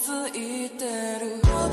いてるこ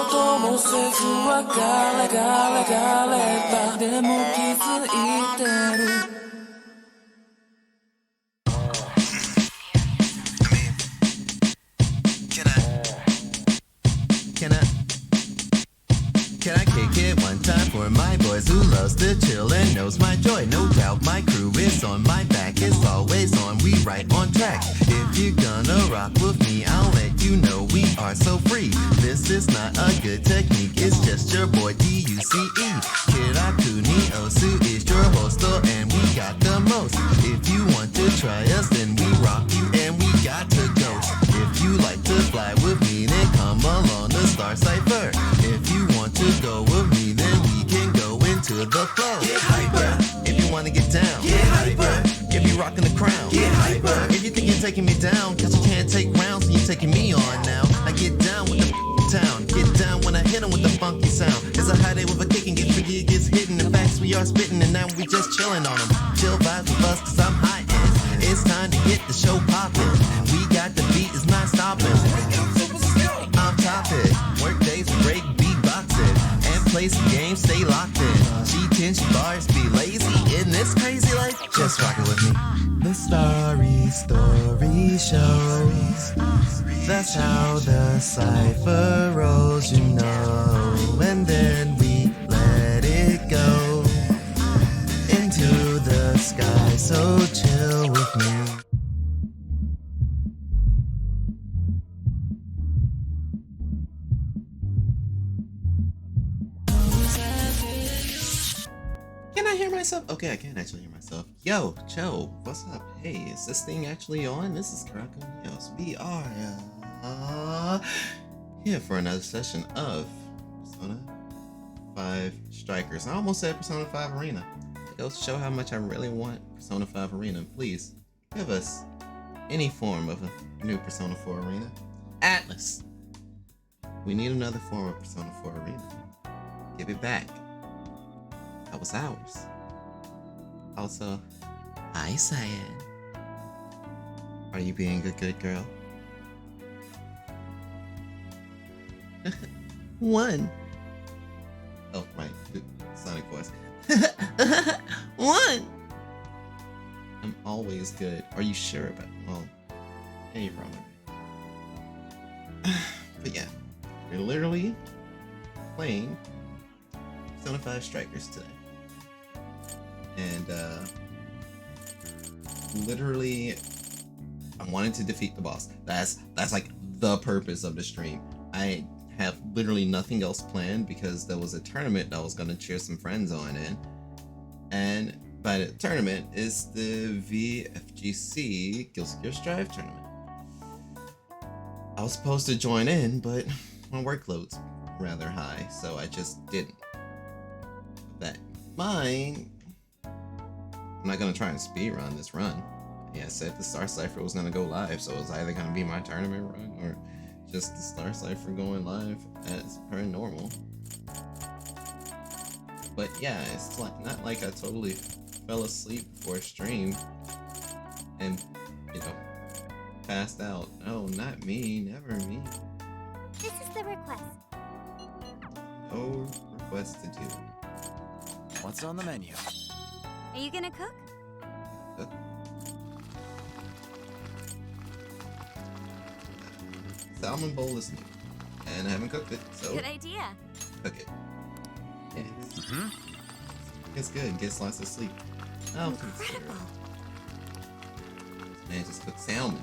ともせずはガレガレガレばでも気づいてるCan I kick it one time for my boys who loves to chill and knows my joy? No doubt my crew is on my back, it's always on, we right on track. If you're gonna rock with me, I'll let you know we are so free. This is not a good technique, it's just your boy D-U-C-E. Kirakuni Osu is your hostel and we got the most. If you want to try us, then we rock you and we got to go. If you like to fly with me, then come along the Star Cipher. If you want to go with me, then we can go into the flow. Get hyper. If you wanna get down, get hyper. If you rockin' the crown, get hyper. If you think you're taking me down, cause you can't take rounds, so you're taking me on now. I get down with the town, get down when I hit 'em with the funky sound. It's a high day with a kick and get freaky, it gets hitting. The facts we are spitting and now we just chillin' on 'em. Chill vibes with us cause I'm high end. It's time to get the show poppin'. We got the beat, it's not stopping. I'm topic, work days break beatboxing and play some games, stay locked in. G10 bars be lazy in this crazy life. Just rock it with me. The Starry Story shows. That's how the cipher rolls, you know. And then we let it go into the sky. So chill with me. Can I hear myself? Okay, I can actually hear myself. Yo, Cho, what's up? Hey, is this thing actually on? This is Karako Neos. We are here for another session of Persona 5 Strikers. I almost said Persona 5 Arena. It goes to show how much I really want Persona 5 Arena. Please, give us any form of a new Persona 4 Arena. Atlas! We need another form of Persona 4 Arena. Give it back. That was ours. Also, hi Cyan. Are you being a good girl? One. Oh, right. Sonic voice. One. I'm always good. Are you sure about it? Well, yeah, you're probably right. But yeah, you're literally playing Persona 5 Strikers today. And literally I wanted to defeat the boss. That's like the purpose of the stream. I have literally nothing else planned because there was a tournament that I was gonna cheer some friends on in. And by the tournament is the VFGC Guilty Gear Strive tournament. I was supposed to join in, but my workload's rather high, so I just didn't. With that in mind, I'm not gonna try and speedrun this run. Yeah, I said the Star Cipher was gonna go live, so it was either gonna be my tournament run or just the Star Cipher going live as per normal. But yeah, it's like not like I totally fell asleep before stream and, you know, passed out. No, not me, never me. This is the request. No request to do. What's on the menu? Are you gonna cook? Salmon bowl is new, and I haven't cooked it, so Good idea. cook it. Yeah, it's good. Gets lots of sleep. Oh, Incredible. man, just cook salmon.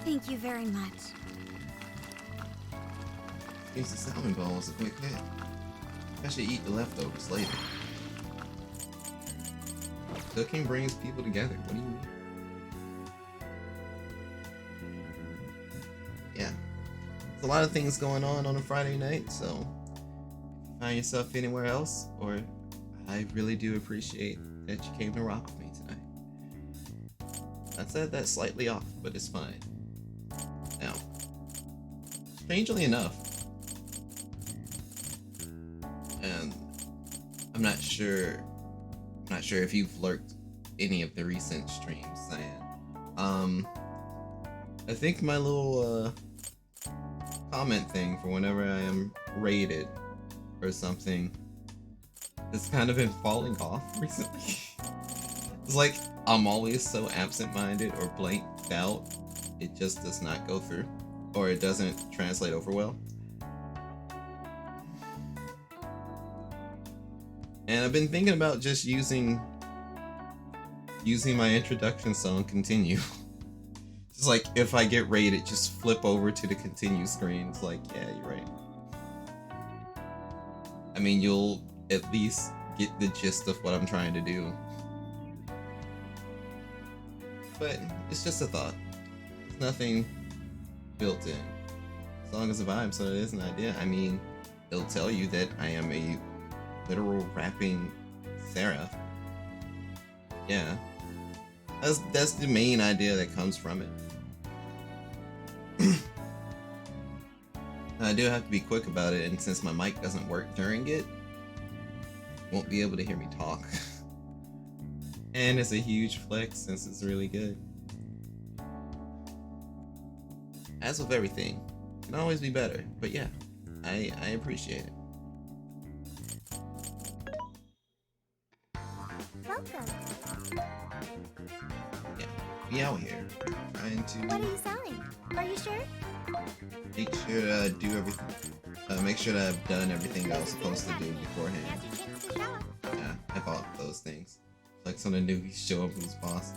Thank you very much. Use the salmon bowl as a quick hit. I should eat the leftovers later. Cooking brings people together. What do you mean? Yeah. There's a lot of things going on a Friday night, so if you find yourself anywhere else, or I really do appreciate that you came to rock with me tonight. I said that's slightly off, but it's fine. Now, strangely enough, and I'm not sure if you've lurked any of the recent streams, Cyan. I think my little comment thing for whenever I am rated or something has kind of been falling off recently. It's like I'm always so absent-minded or blanked out, it just does not go through, or it doesn't translate over well. And I've been thinking about just using my introduction song, Continue. Just like, if I get rated, just flip over to the continue screen. It's like, yeah, you're right. I mean, you'll at least get the gist of what I'm trying to do. But it's just a thought. There's nothing built in. As long as a vibe, so it is an idea. I mean, it'll tell you that I am a literal rapping seraph. Yeah. That's the main idea that comes from it. I do have to be quick about it, and since my mic doesn't work during it, you won't be able to hear me talk. And it's a huge flex since it's really good. As with everything, it can always be better, but yeah, I appreciate it. Welcome. Yeah, we out here trying to What are you selling? Are you sure? make sure to do everything. Make sure that I've done everything I was supposed to do beforehand. Now's your chance to shop. Yeah, I bought those things. Like some of the newbies show up who's boss.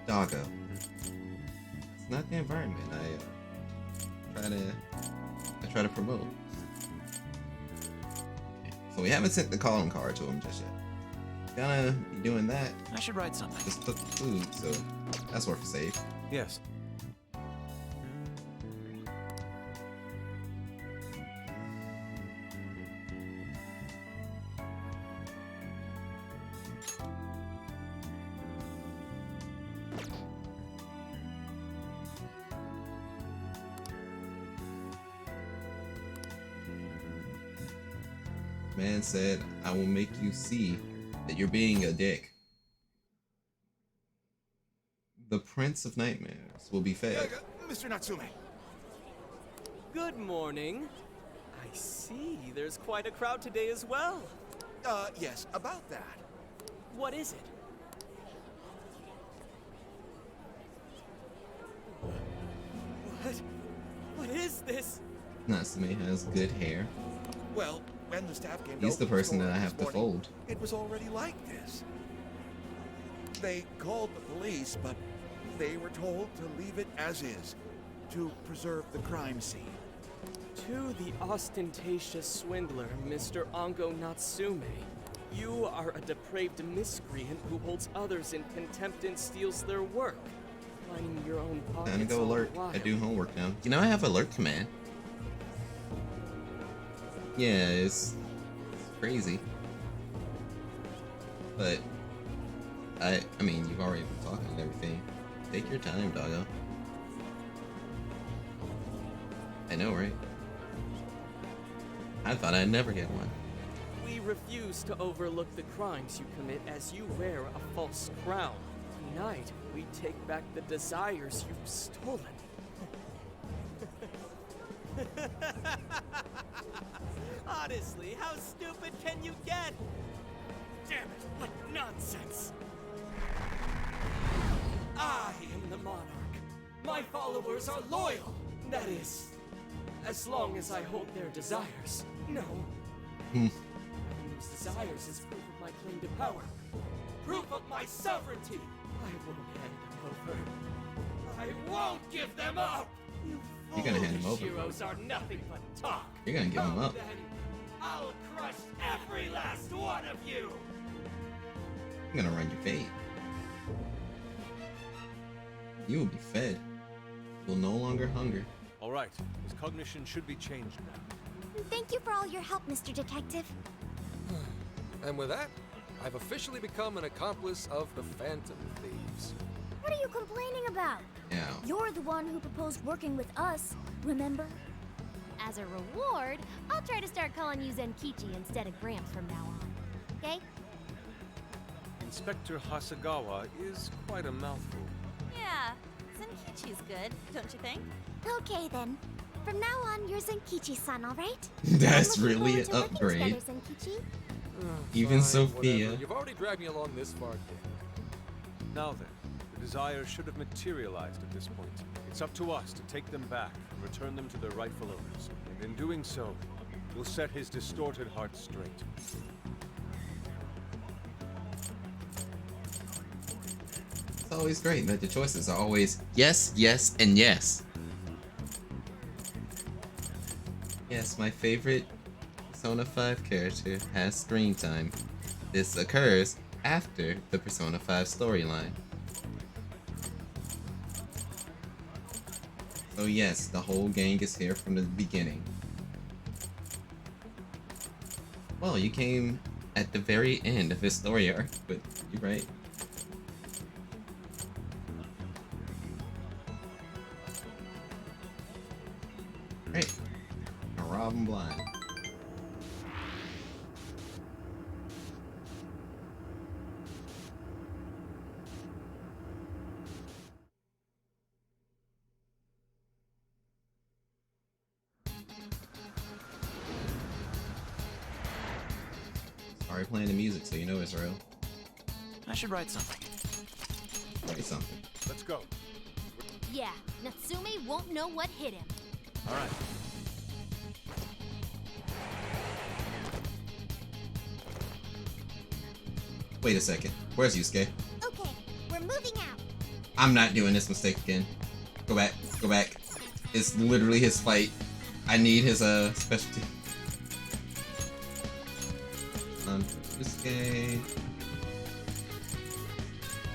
Doggo. It's not the environment. I try to promote. So we haven't sent the calling card to him just yet. Gonna be doing that. I should write something. Just took the food, so that's worth a save. Yes. Man said, I will make you see that you're being a dick. The Prince of Nightmares will be fed. Mr. Natsume. Good morning. I see there's quite a crowd today as well. Yes, about that. What is it? What is this? Natsume has good hair. Well, when the staff came He's to the person that I have to this morning, fold. It was already like this. They called the police, but they were told to leave it as is, to preserve the crime scene. To the ostentatious swindler, Mr. Ango Natsume. You are a depraved miscreant who holds others in contempt and steals their work, lining your own pockets. Time to go all the alert. while. I do homework now. You know I have alert command. Yeah, it's crazy. But I mean, you've already been talking and everything. Take your time, doggo. I know, right? I thought I'd never get one. We refuse to overlook the crimes you commit as you wear a false crown. Tonight, we take back the desires you've stolen. Honestly, how stupid can you get? Damn it, what nonsense! I am the monarch. My followers are loyal. That is, as long as I hold their desires. No. Having those desires is proof of my claim to power. Proof of my sovereignty. I won't hand them over. I won't give them up. You You're gonna hand them over. heroes are nothing but talk. You're gonna give them up. Then I'll crush every last one of you. I'm gonna run your fate. You will be fed. You will no longer hunger. All right, his cognition should be changed now. Thank you for all your help, Mr. Detective. And with that, I've officially become an accomplice of the Phantom Thieves. What are you complaining about? Yeah. You're the one who proposed working with us, remember? As a reward, I'll try to start calling you Zenkichi instead of Gramps from now on. Okay? Inspector Hasagawa is quite a mouthful. Yeah, Zenkichi's good, don't you think? Okay then. From now on, you're Zenkichi-san, all right? That's I'm looking really an forward to working upgrade. together, Zenkichi. Even Fine, Sophia. whatever. You've already dragged me along this far, kid. Now then, the desire should have materialized at this point. It's up to us to take them back and return them to their rightful owners. And in doing so, we'll set his distorted heart straight. It's always great that the choices are always yes, yes, and yes. Yes, my favorite Persona 5 character has screen time. This occurs after the Persona 5 storyline. So yes, the whole gang is here from the beginning. Well, you came at the very end of his story arc, but you're right. Right. I'll rob him blind. Sorry playing the music so you know it's real. I should write something. Write something. Let's go. Yeah, Natsume won't know what hit him. All right. Wait a second. Where's Yusuke? Okay, we're moving out. I'm not doing this mistake again. Go back. Go back. It's literally his fight. I need his specialty. This game.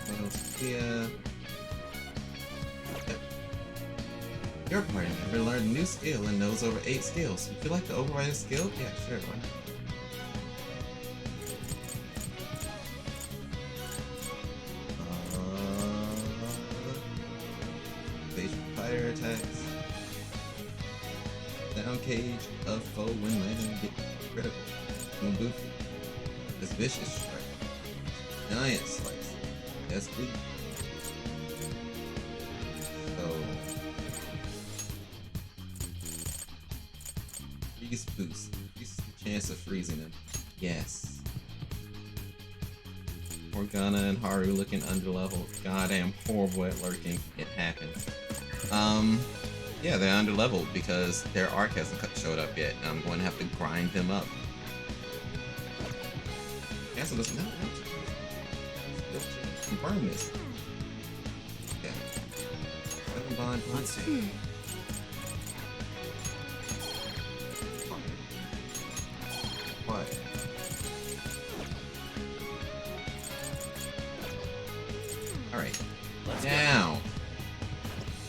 What else here? Your party member learned a new skill and knows over 8 skills. Would you like to override a skill? Yeah, sure, why not? Fire attacks. Down cage of foe when landing get critical. Mbufu. This vicious strike. Giant slice. Yes, please. So freeze boost. Increases the chance of freezing him. Yes. Morgana and Haru looking underleveled. Goddamn horrible at lurking. It happens. Yeah, they're underleveled because their arc hasn't showed up yet. I'm going to have to grind them up. Cancel this now. Confirm this. Okay. 7 bond, 1 save. What? Alright. Now.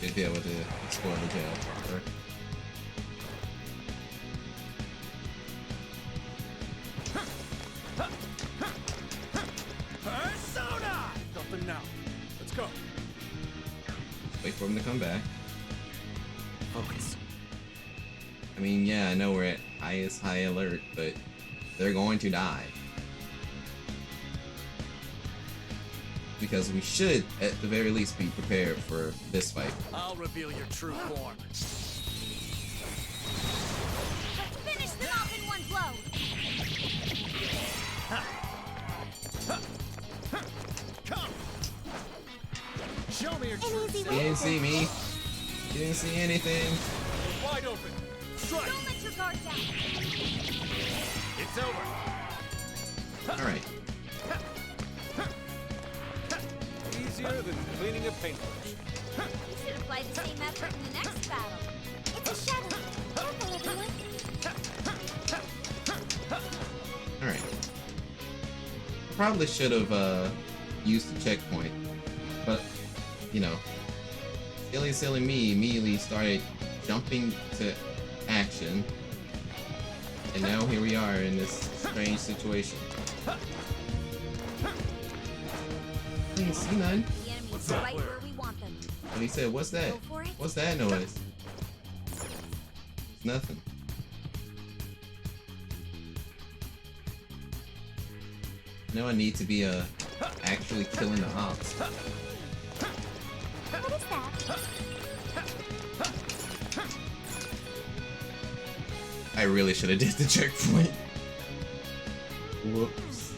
Good deal with the spoiler tail. Sure. Persona! Nothing now. Let's go. Wait for him to come back. Focus. I mean, yeah, I know we're at highest high alert, but they're going to die. Because we should, at the very least, be prepared for this fight. I'll reveal your true form. Finish them off in one blow. Come! Show me your An true easy self. You didn't see me. You didn't see anything. Wide open. Strike. Don't let your guard down. It's over. Alright. Easier than cleaning a paintbrush. You should apply the same effort in the next battle. It's a shadow. Careful, everyone. Alright. Probably should have used the checkpoint. But, you know, silly me immediately started jumping to action. And now here we are in this strange situation. I didn't see none. The enemy's right where we want them. But he said, what's that? Go for it. What's that noise? It's nothing. No, I need to be actually killing the ops. What is that? I really should have did the checkpoint. Whoops.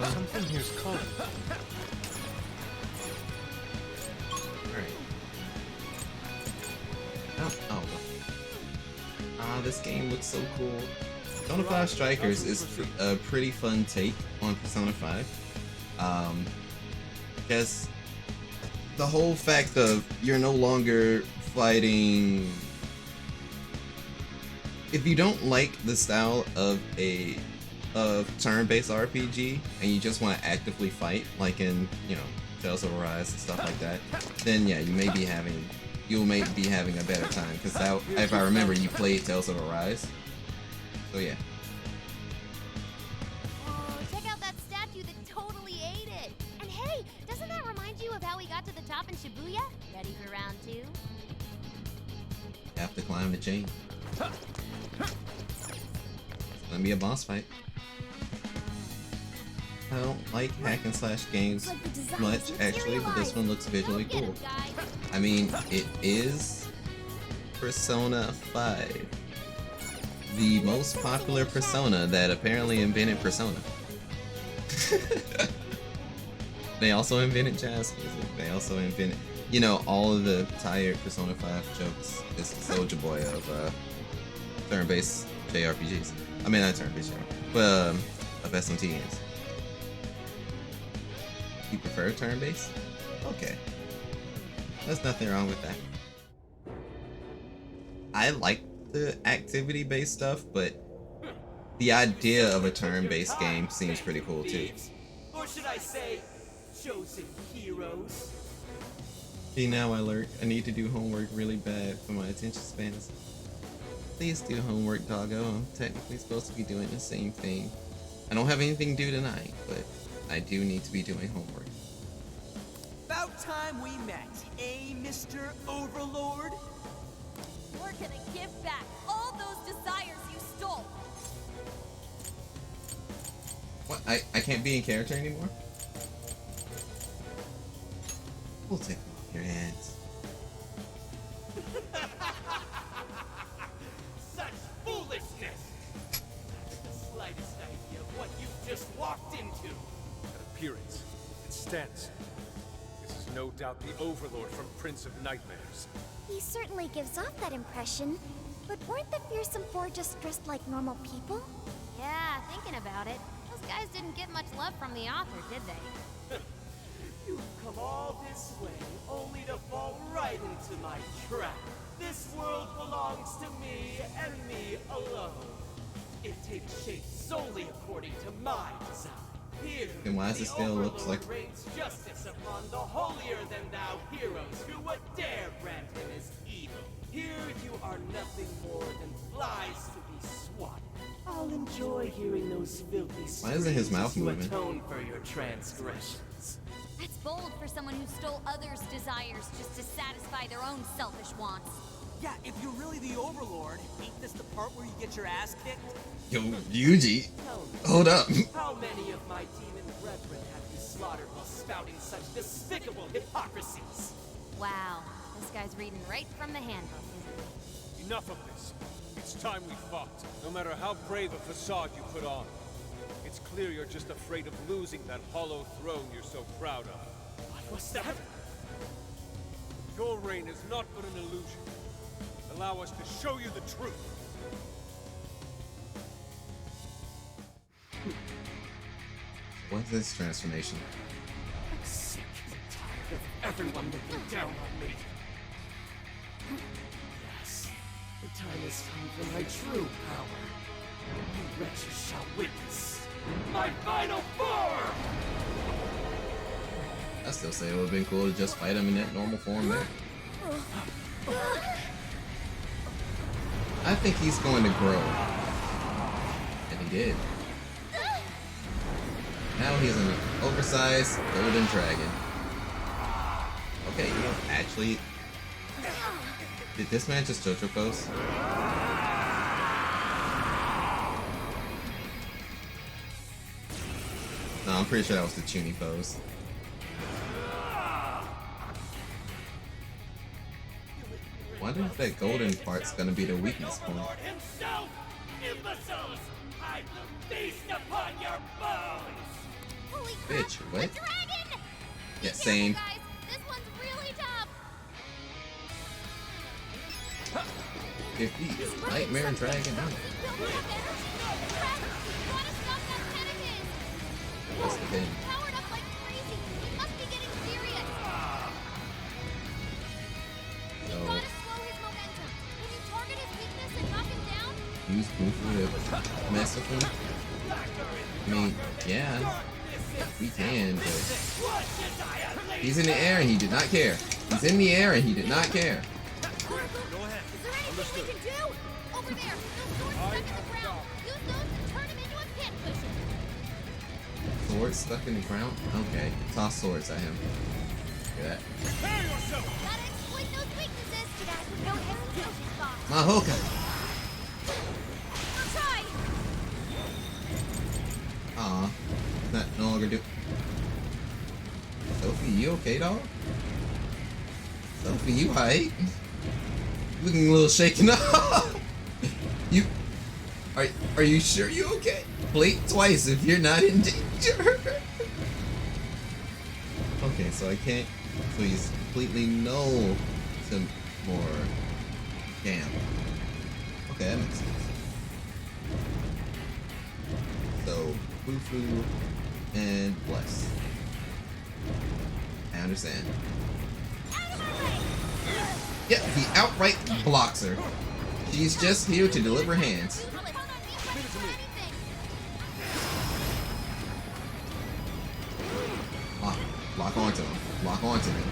Something here's calling. Alright. Oh. This game looks so cool. Persona 5 Strikers is a pretty fun take on Persona 5. Just the whole fact of you're no longer fighting. If you don't like the style of a turn-based RPG and you just want to actively fight, like in, you know, Tales of Arise and stuff like that, then yeah, you may be having a better time, because if I remember, you played Tales of Arise. So yeah. Oh, check out that statue that totally ate it. And hey, doesn't that remind you of how we got to the top in Shibuya? Ready for round 2? Have to climb the chain. It's gonna be a boss fight. I don't like hack and slash games much, actually, but this one looks visually cool. I mean, it is Persona 5. The most popular Persona that apparently invented Persona. They also invented jazz music. They also invented, you know, all of the tired Persona 5 jokes. It's the Soldier Boy of turn-based JRPGs. I mean, not turn-based, but of SMT games. You prefer turn-based? Okay. There's nothing wrong with that. I like the activity-based stuff, but the idea of a turn-based game seems pretty cool too. Or should I say, chosen heroes? See, now I alert. I need to do homework really bad for my attention spans. Please do homework, doggo. I'm technically supposed to be doing the same thing. I don't have anything due tonight, but I do need to be doing homework. About time we met, eh, Mr. Overlord? We're gonna give back all those desires you stole. What? I can't be in character anymore? We'll take them off your hands. Such foolishness! The slightest idea of what you've just walked into. That appearance, it stands. This is no doubt the Overlord from Prince of Nightmares. He certainly gives off that impression. But weren't the fearsome four just dressed like normal people? Yeah, thinking about it, those guys didn't get much love from the author, did they? You've come all this way, only to fall right into my trap. This world belongs to me and me alone. It takes shape solely according to my design. Here, And why does it still looks like reigns justice upon the holier-than-thou heroes who would dare brand him as evil. Here you are nothing more than flies to be swatted. I'll enjoy hearing those filthy Why isn't his screams mouth as you moving? atone for your transgressions. That's bold for someone who stole others' desires just to satisfy their own selfish wants. Yeah, if you're really the Overlord, ain't this the part where you get your ass kicked? Yo, Yuji? Tell me, Hold up. how many of my demon brethren have you slaughtered while spouting such despicable hypocrisies? Wow, this guy's reading right from the handbook, isn't he? Enough of this. It's time we fought. No matter how brave a facade you put on. It's clear you're just afraid of losing that hollow throne you're so proud of. What was that? Your reign is not but an illusion. Allow us to show you the truth. What's this transformation? I'm sick and tired of everyone looking down on me. Yes, the time has come for my true power. You wretches shall witness my final form! I still say it would have been cool to just fight him in that normal form there. I think he's going to grow. And he did. Now he's an oversized golden dragon. Okay, you know, actually... Did this man just JoJo pose? No, I'm pretty sure that was the Chuny pose. Wonder if that golden part's gonna be the weakness point. Himself, imbeciles! I will feast upon your bones! Holy crap! Bitch, what? A dragon! Yeah, same. Guys, this one's really tough. Defeat Nightmare Dragon. Building up energy. Crap! You gotta stop that tentative! What's the thing? Powered up like crazy. He must be getting serious. You No. gotta slow his momentum. Can you target his weakness and knock him down? Use Goofy to mess with him? I mean, yeah. We can, but... He's in the air and he did not care. He's in the air and he did not care. Go ahead. Is there anything we can do? Over there, those swords stuck in the ground. Use those to turn him into a pin cushion. Swords stuck in the ground? Okay. Toss swords at him. Look at that. Prepare yourself! Gotta exploit those weaknesses. Get out with no hesitation, Fox. Mahoka! I'll try. Aw. That no longer do. Sophie, you okay, dog? Sophie, you alright? Looking a little shaken up. You are you sure you okay? Blink twice if you're not in danger. Okay, so I can't please completely no to more. Damn. Okay, that makes sense. So Fufu and Bless. I understand. Yeah, he outright blocks her. She's just here to deliver hands. Lock onto him. Lock onto him.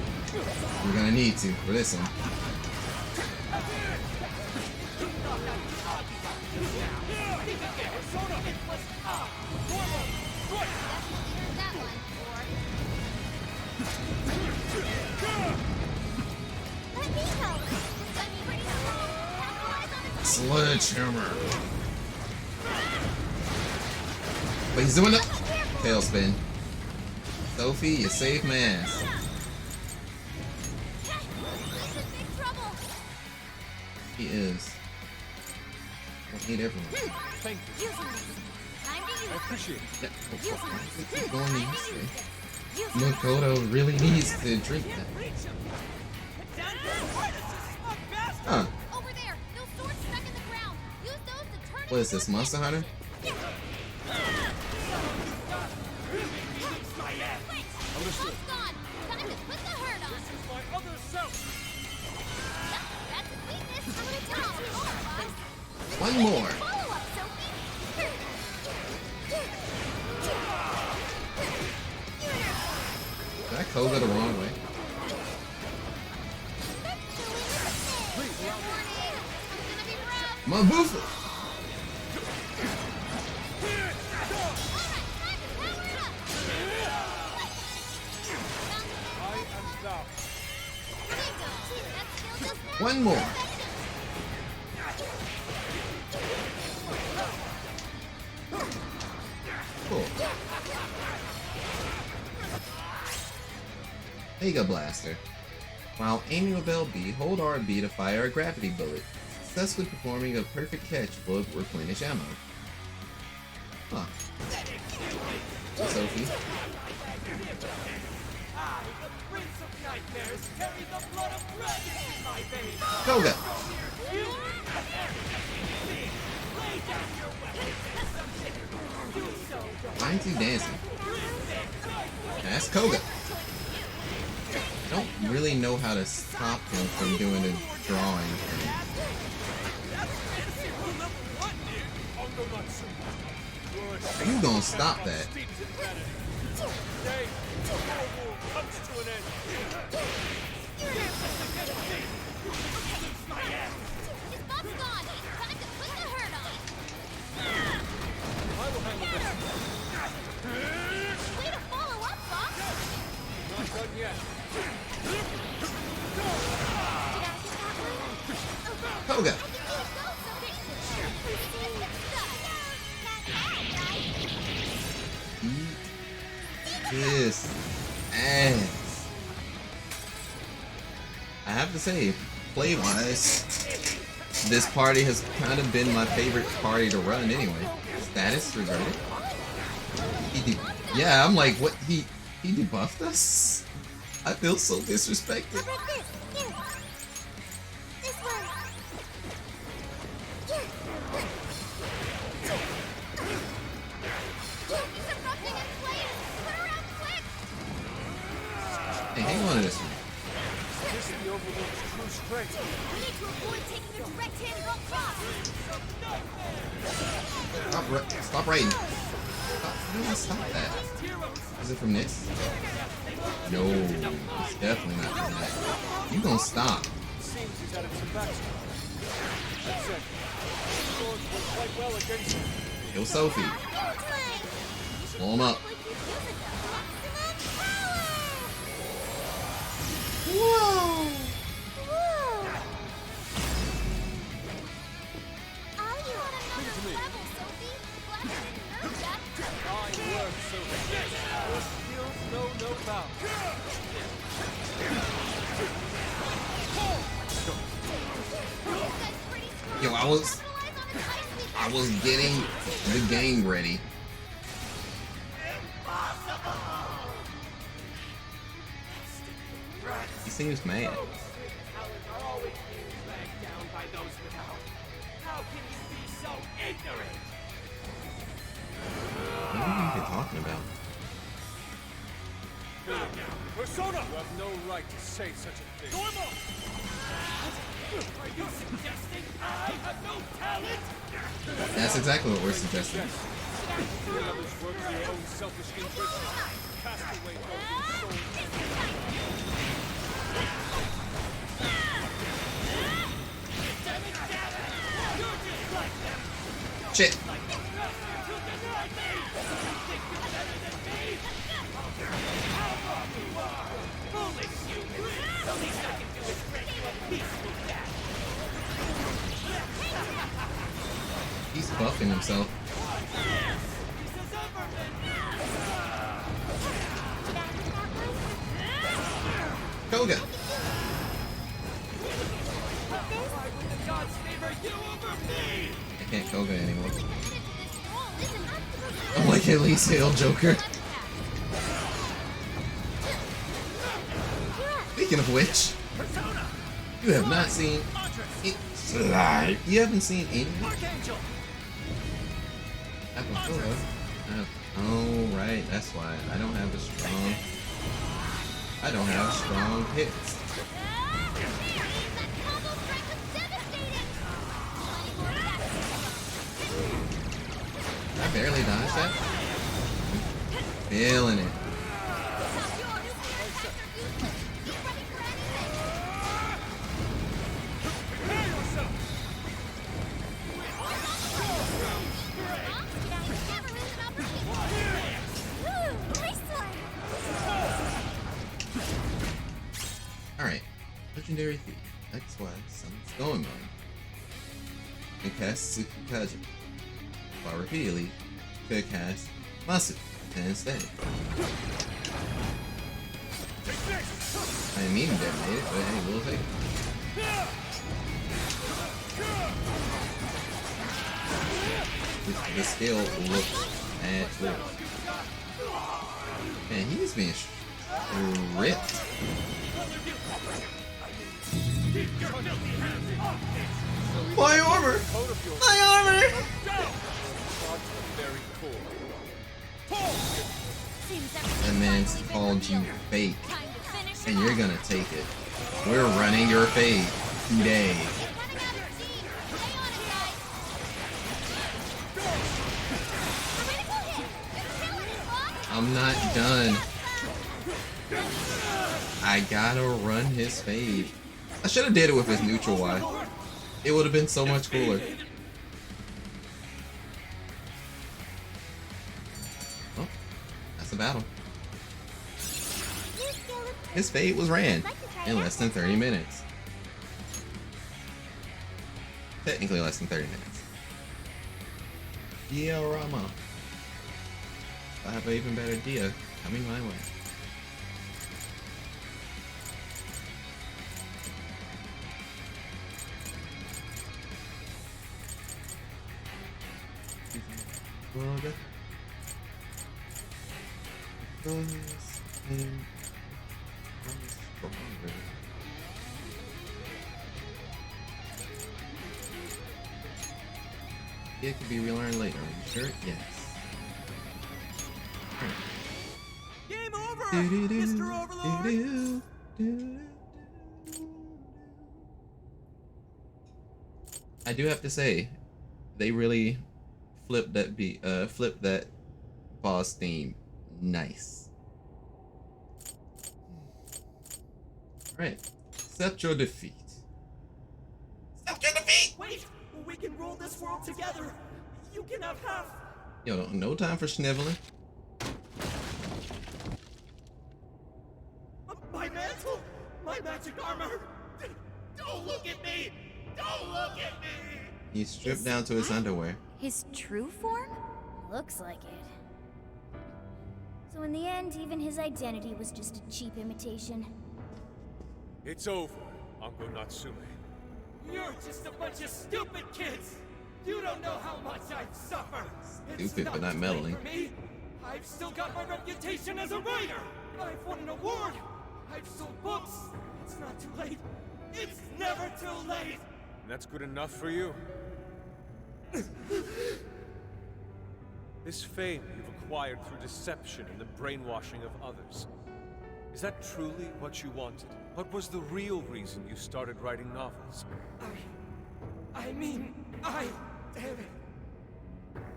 We're gonna need to for this one. Sledgehammer. But he's doing the tailspin. Sophie, you saved my ass. He is. I hate everyone. Thank you. I appreciate it. Makoto really needs to drink that. Huh. Over there, those swords stuck in the ground. Use those to turn. What is this, Monster Hunter? Understood. Gone. Time to put the hurt on. This is my other self. That's his weakness. I'm gonna tell him. Boss. One more. Follow up, Sophie. Did I Koga the wrong way? My boofer! One more. Cool. Mega Blaster. While aiming with LB, hold RB to fire a gravity bullet, successfully performing a perfect catch full of replenished ammo. Huh. Sophie. Koga! Why ain't he dancing? That's Koga. I don't really know how to stop him from doing the drawing. You gonna stop that? Way to follow up, Fox. Not done yet. Koga! This ass. I have to say, play-wise, this party has kind of been my favorite party to run anyway. Status reverted. Yeah, I'm like, what? He debuffed us? I feel so disrespected. Hey, hang on to this one. This is the Overlord's true strength. We need to avoid taking a direct hit rock cross. Stop writing. How do I stop that? Is it from this? No, it's definitely not from that. You gonna stop. Seems he's added some backstory. That said, swords work quite well against him. Yo, Sophie. Blow him up. Whoa! No bounds. Yo, I was getting the game ready. He seems mad. What are you even talking about? Persona! You have no right to say such a thing. Are you suggesting I exactly what we're suggesting. Yes. Let others work for your own selfish interests. Cast away all your soul. Shit. He's buffing himself. Koga. I can't Koga anymore. I'm like at least hail Joker. Speaking of which, you have not seen it slide. You haven't seen any. Oh right, that's why I don't have a strong. I don't have strong hits. I barely dodged that. Feeling it. Alright. Legendary Thief. That's why something's going on. And cast Tsukukaja. While repeatedly could cast Masu instead. I didn't mean to detonate it, but hey, we'll take it. The scale looks at good. Man, he's being ripped. My armor! My armor! That man's called you fake, and you're gonna take it. We're running your fade today. I'm not done. I gotta run his fade. I should have did it with his neutral Y. It would have been so much cooler. Oh, that's a battle. His fade was ran in less than 30 minutes. Technically less than 30 minutes. Yeah, Rama. I have an even better idea coming my way. It could be relearned later. Are you sure? Yes. Game over, Mr. Overlord. I do have to say, they really flipped that boss theme. Nice. Alright. Accept your defeat. Accept your defeat! Wait! We can rule this world together! You can have half! Yo, no time for sniveling. My mantle! My magic armor! Don't look at me! Don't look at me! He's stripped down to his underwear. His true form? Looks like it. So in the end, even his identity was just a cheap imitation. It's over, Uncle Natsume. You're just a bunch of stupid kids! You don't know how much I've suffered! Stupid, but not meddling. For me. I've still got my reputation as a writer! I've won an award! I've sold books! It's not too late! It's never too late! And that's good enough for you? This fame you've acquired through deception and the brainwashing of others. Is that truly what you wanted? What was the real reason you started writing novels? Damn it.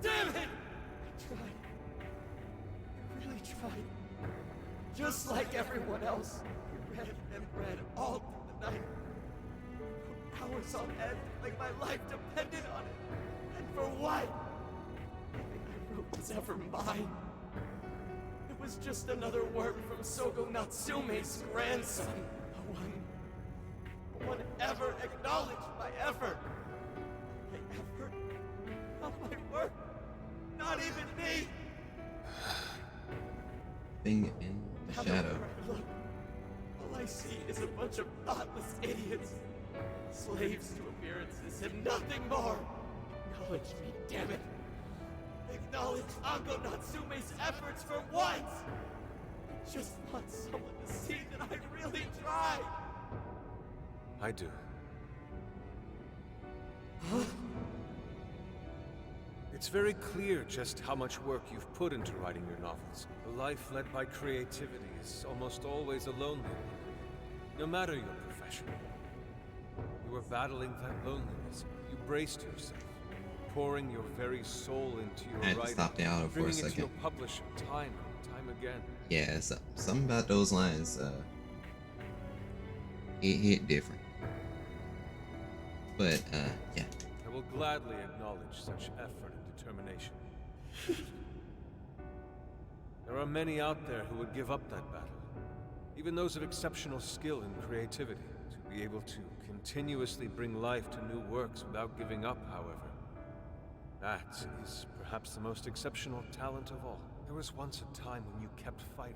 Damn it! I tried. I really tried. Just like everyone else. I read and read all through the night. For hours on end, like my life depended on it. And for what? Nothing I wrote was ever mine. It was just another work from Sogo Natsume's grandson. No one ever acknowledged my effort. My effort? Not my work. Not even me. Thing in the shadow. Everywhere I look, all I see is a bunch of thoughtless idiots. Slaves to appearances and nothing more. Acknowledge me, damn it. Acknowledge Ango Natsume's efforts for once. I just want someone to see that I really tried. I do. Huh? It's very clear just how much work you've put into writing your novels. A life led by creativity is almost always a lonely one, no matter your profession. You were battling that loneliness. You braced yourself, pouring your very soul into your I had to writing, stop the auto for a bringing it to second. your publisher time and time again. Yeah, something about those lines, it hit different. But, yeah. I will gladly acknowledge such effort and determination. There are many out there who would give up that battle, even those of exceptional skill and creativity, to be able to continuously bring life to new works without giving up, however. That is perhaps the most exceptional talent of all. There was once a time when you kept fighting.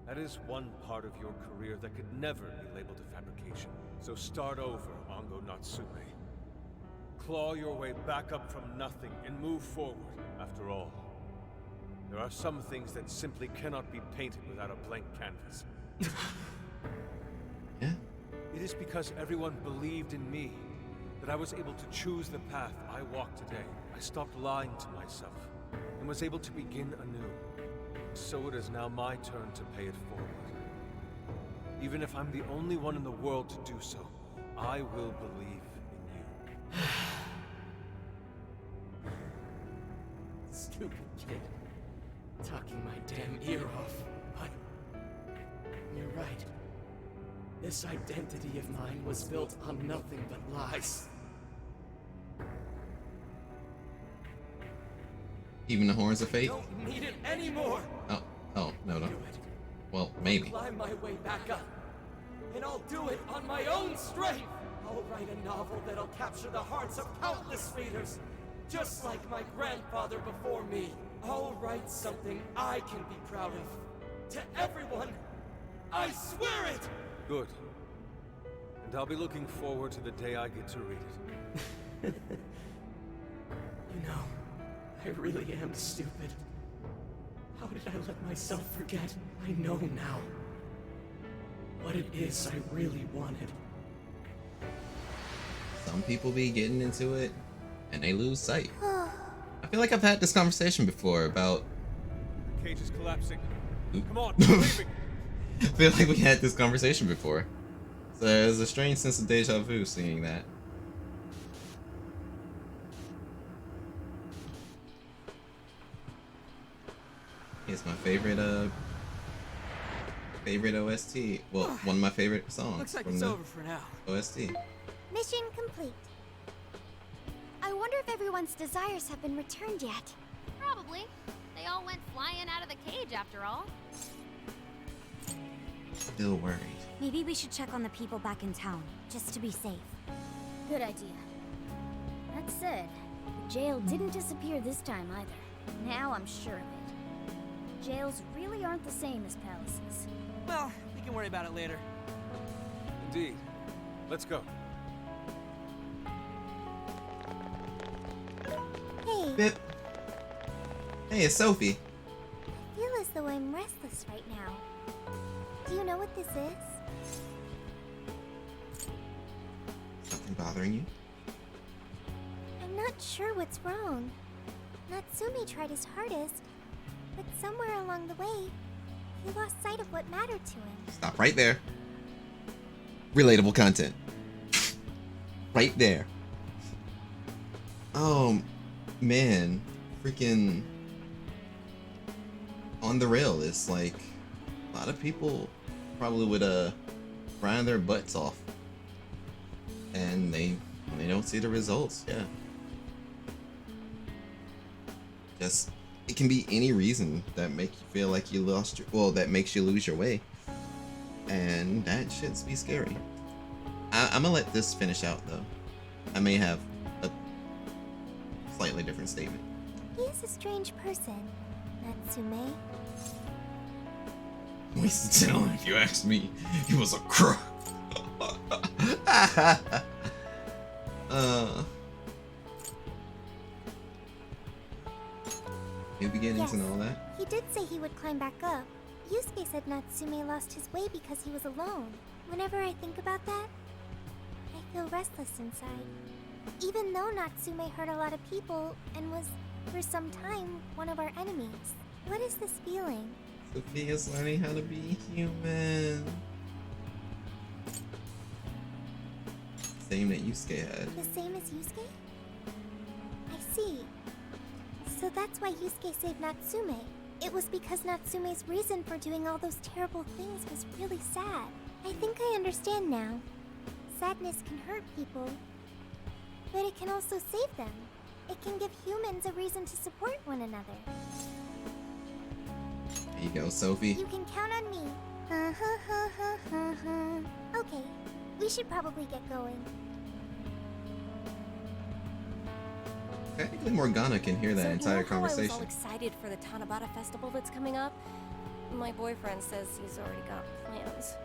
That is one part of your career that could never be labeled a fabrication. So start over, Ango Natsume. Claw your way back up from nothing and move forward. After all, there are some things that simply cannot be painted without a blank canvas. Yeah. It is because everyone believed in me that I was able to choose the path I walk today. I stopped lying to myself and was able to begin anew. So it is now my turn to pay it forward. Even if I'm the only one in the world to do so, I will believe in you. Stupid kid. Talking my damn ear off. But you're right. This identity of mine was built on nothing but lies. Even the horns of fate? Don't need it anymore. Oh, no. Do it. Well, maybe. I'll climb my way back up. And I'll do it on my own strength. I'll write a novel that'll capture the hearts of countless readers. Just like my grandfather before me. I'll write something I can be proud of. To everyone. I swear it! Good. And I'll be looking forward to the day I get to read it. You know, I really am stupid. How did I let myself forget? I know now. What it is I really wanted. Some people be getting into it, and they lose sight. I feel like I've had this conversation before about... The cage is collapsing. Oop. Come on, we're leaving. I feel like we had this conversation before. So there's a strange sense of deja vu seeing that. It's my favorite OST. Well, one of my favorite songs. Looks like from it's the over for now. OST. Mission complete. I wonder if everyone's desires have been returned yet. Probably. They all went flying out of the cage after all. Still worried. Maybe we should check on the people back in town, just to be safe. Good idea. That said, the jail didn't disappear this time either. Now I'm sure of it. Jails really aren't the same as palaces. Well, we can worry about it later. Indeed. Let's go. Hey, Bip. Hey, it's Sophie. I feel as though I'm restless right now. Do you know what this is? Something bothering you? I'm not sure what's wrong. Natsume tried his hardest, but somewhere along the way, he lost sight of what mattered to him. Stop right there. Relatable content. Right there. man, freaking on the rail. It's like a lot of people probably would grind their butts off, and they don't see the results. Yeah, just it can be any reason that make you feel like you lost your, well, that makes you lose your way, and that shit's be scary. I'm gonna let this finish out though. I may have a slightly different statement. He's a strange person, Natsume. Wasted talent, if you ask me. He was a crook. New beginnings and all that. He did say he would climb back up. Yusuke said Natsume lost his way because he was alone. Whenever I think about that, I feel restless inside. Even though Natsume hurt a lot of people and was, for some time, one of our enemies. What is this feeling? Sophia's learning how to be human. Same that Yusuke had. The same as Yusuke? I see. So that's why Yusuke saved Natsume. It was because Natsume's reason for doing all those terrible things was really sad. I think I understand now. Sadness can hurt people, but it can also save them. It can give humans a reason to support one another. There you go, Sophie. You can count on me. Okay, we should probably get going. Technically, Morgana can hear that So, entire you know how conversation. I was all excited for the Tanabata festival that's coming up? My boyfriend says he's already got plans.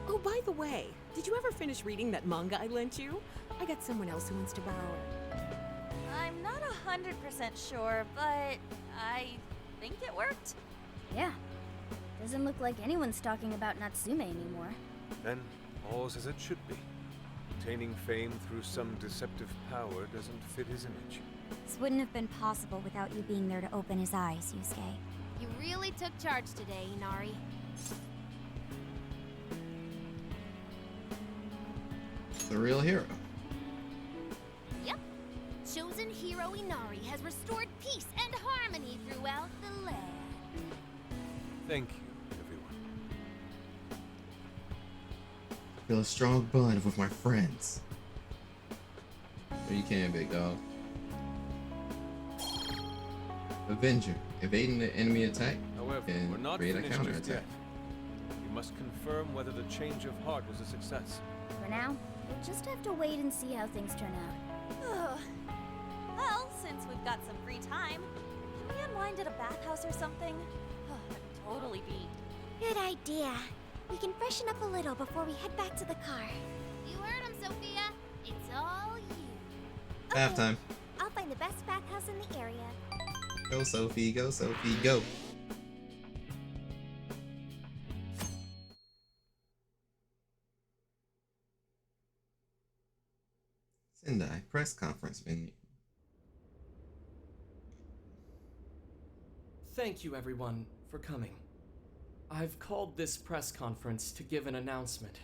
Oh, by the way, did you ever finish reading that manga I lent you? I got someone else who wants to borrow it. I'm not 100% sure, but I think it worked. Yeah. Doesn't look like anyone's talking about Natsume anymore. Then all's as it should be. Obtaining fame through some deceptive power doesn't fit his image. This wouldn't have been possible without you being there to open his eyes, Yusuke. You really took charge today, Inari. The real hero. Yep. Chosen hero Inari has restored peace and harmony throughout the land. Thank you, everyone. I feel a strong bond with my friends. Sure you can, big dog. Avenger. Evading the enemy attack. However, and we're not create a finished just counterattack. yet. We must confirm whether the change of heart was a success. For now, we'll just have to wait and see how things turn out. Well, since we've got some free time, can we unwind at a bathhouse or something? I'm totally beat. Good idea. We can freshen up a little before we head back to the car. You heard him, Sophia. It's all you. Okay, Halftime. I'll find the best bathhouse in the area. Go, Sophie. Go, Sophie. Go. Sendai press conference venue. Thank you, everyone, for coming. I've called this press conference to give an announcement,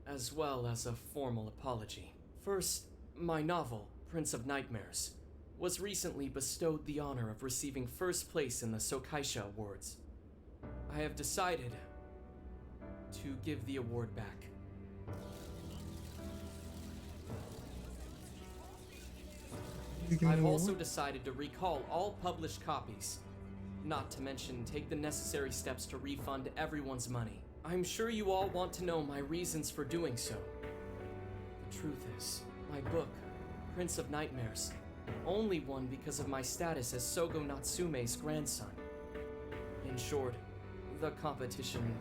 as well as a formal apology. First, my novel, Prince of Nightmares, was recently bestowed the honor of receiving first place in the Sokaisha Awards. I have decided to give the award back. I've also decided to recall all published copies, not to mention take the necessary steps to refund everyone's money. I'm sure you all want to know my reasons for doing so. The truth is, my book, Prince of Nightmares, only won because of my status as Sogo Natsume's grandson. In short, the competition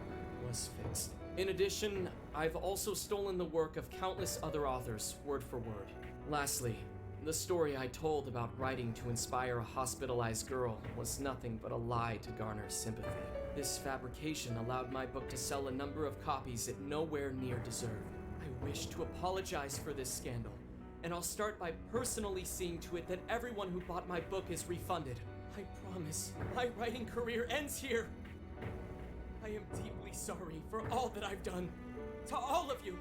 was fixed. In addition, I've also stolen the work of countless other authors, word for word. Lastly, the story I told about writing to inspire a hospitalized girl was nothing but a lie to garner sympathy. This fabrication allowed my book to sell a number of copies it nowhere near deserved. I wish to apologize for this scandal, and I'll start by personally seeing to it that everyone who bought my book is refunded. I promise, my writing career ends here. I am deeply sorry for all that I've done. To all of you.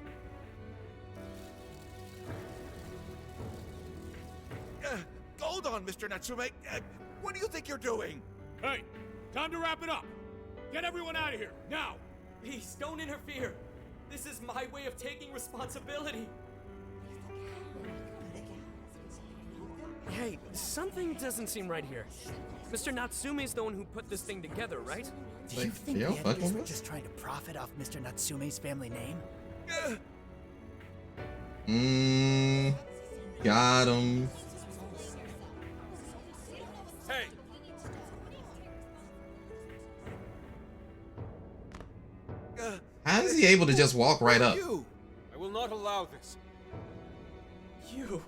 Hold on, Mr. Natsume. What do you think you're doing? Hey, time to wrap it up. Get everyone out of here, now! Please, don't interfere. This is my way of taking responsibility. Hey, something doesn't seem right here. Mr. Natsume's the one who put this thing together, right? Do you think the enemies were just trying to profit off Mr. Natsume's family name? Got him. Hey! How is he able to just walk right up? I will not allow this. You're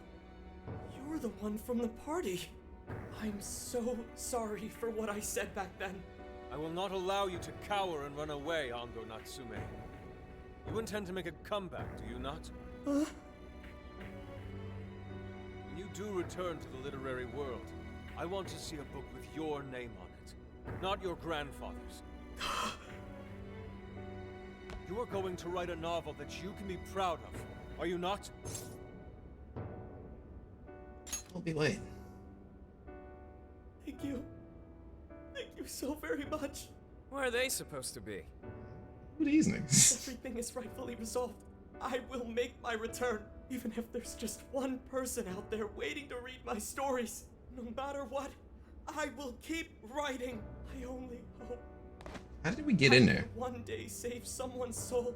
the one from the party. I'm so sorry for what I said back then. I will not allow you to cower and run away, Ando Natsume. You intend to make a comeback, do you not? When you do return to the literary world, I want to see a book with your name on it, not your grandfather's. You are going to write a novel that you can be proud of, are you not? I'll be waiting. Thank you. Thank you so very much. Where are they supposed to be? Who are these niggas? Everything is rightfully resolved. I will make my return, even if there's just one person out there waiting to read my stories. No matter what, I will keep writing. I only hope. How did we get in there? I will one day save someone's soul,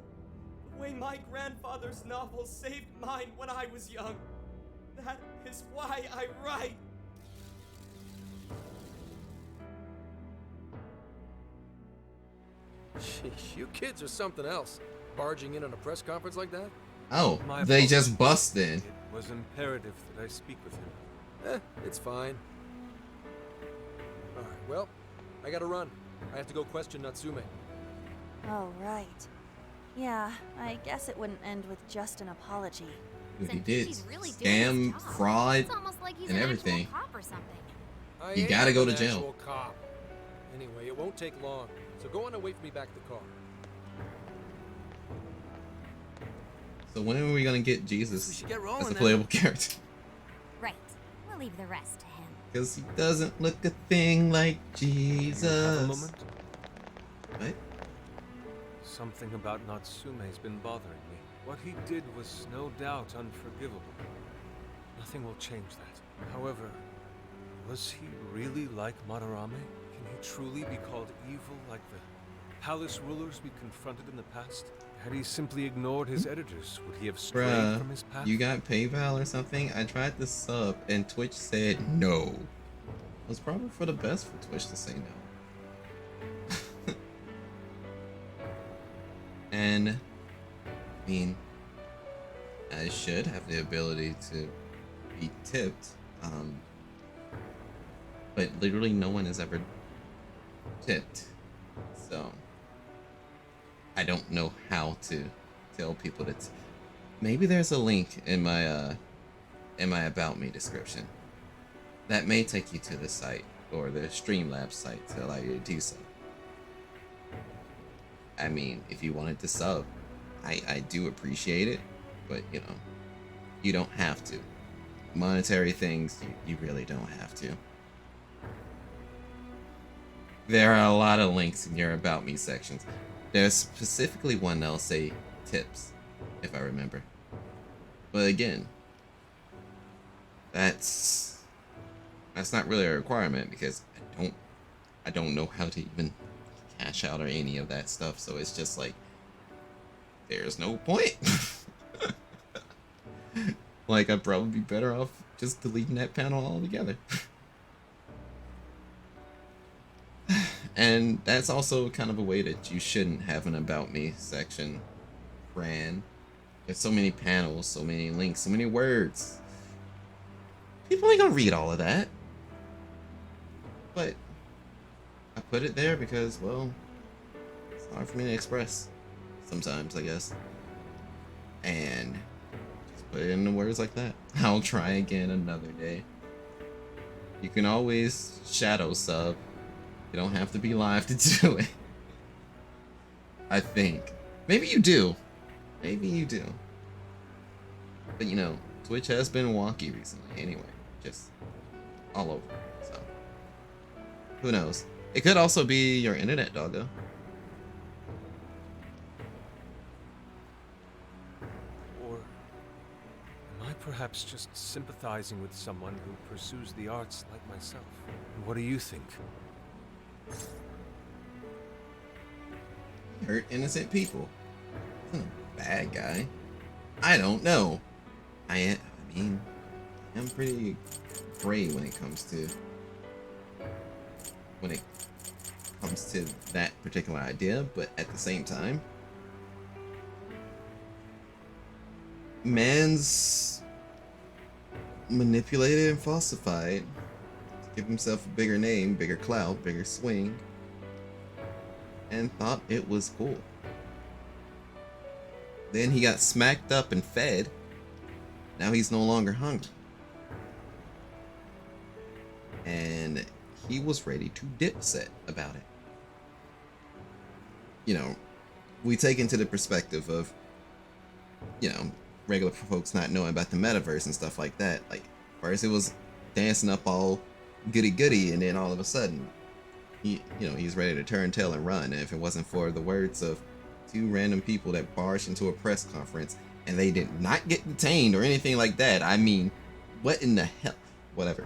the way my grandfather's novel saved mine when I was young. That is why I write. Sheesh, you kids are something else. Barging in on a press conference like that? Oh, My they apologies. just bust in. It was imperative that I speak with him. It's fine. Alright, well, I gotta run. I have to go question Natsume. Oh, right. Yeah, I guess it wouldn't end with just an apology. Dude, he Then did he's really doing scam, his job. fraud, It's almost like he's and an everything. actual cop or something. I You am gotta go an to jail. actual cop. Anyway, it won't take long, so go on and wait for me back at the car. So when are we gonna get We Jesus should get as rolling a then. playable character? Right. We'll leave the rest to him. Because he doesn't look a thing like Do you have a Jesus. moment? What? Something about Natsume's been bothering me. What he did was no doubt unforgivable. Nothing will change that. However, was he really like Madarame? Can he truly be called evil like the palace rulers we confronted in the past? Had he simply ignored his editors, would he have strayed Bruh, from his path? you got PayPal or something? I tried to sub and Twitch said no. It was probably for the best for Twitch to say no. And, I mean, I should have the ability to be tipped. But literally no one has ever tipped. So, I don't know how to tell people that. Maybe there's a link in my About Me description. That may take you to the site or the Streamlabs site to allow you to do so. I mean, if you wanted to sub, I do appreciate it, but you know, you don't have to. Monetary things, you really don't have to. There are a lot of links in your About Me sections. There's specifically one that'll say tips, if I remember. But again, that's not really a requirement because I don't know how to even cash out or any of that stuff, so it's just like there's no point. Like I'd probably be better off just deleting that panel altogether. And that's also kind of a way that you shouldn't have an About Me section ran. There's so many panels, so many links, so many words. People ain't gonna read all of that. But I put it there because, well, it's hard for me to express sometimes, I guess. And just put it into words like that. I'll try again another day. You can always shadow sub. You don't have to be live to do it. I think. Maybe you do. Maybe you do. But you know, Twitch has been wonky recently anyway. Just all over. So who knows? It could also be your internet, doggo. Or am I perhaps just sympathizing with someone who pursues the arts like myself? What do you think? Hurt innocent people. Isn't a bad guy. I don't know. I mean, I'm pretty gray when it comes to that particular idea, but at the same time, man's manipulated and falsified to give himself a bigger name, bigger clout, bigger swing, and thought it was cool. Then he got smacked up and fed. Now he's no longer hungry. And he was ready to dipset about it. You know, we take into the perspective of, you know, regular folks not knowing about the metaverse and stuff like that. Like, first it was dancing up all goody-goody, and then all of a sudden, he's ready to turn tail and run. And if it wasn't for the words of two random people that barged into a press conference and they did not get detained or anything like that, I mean, what in the hell? Whatever.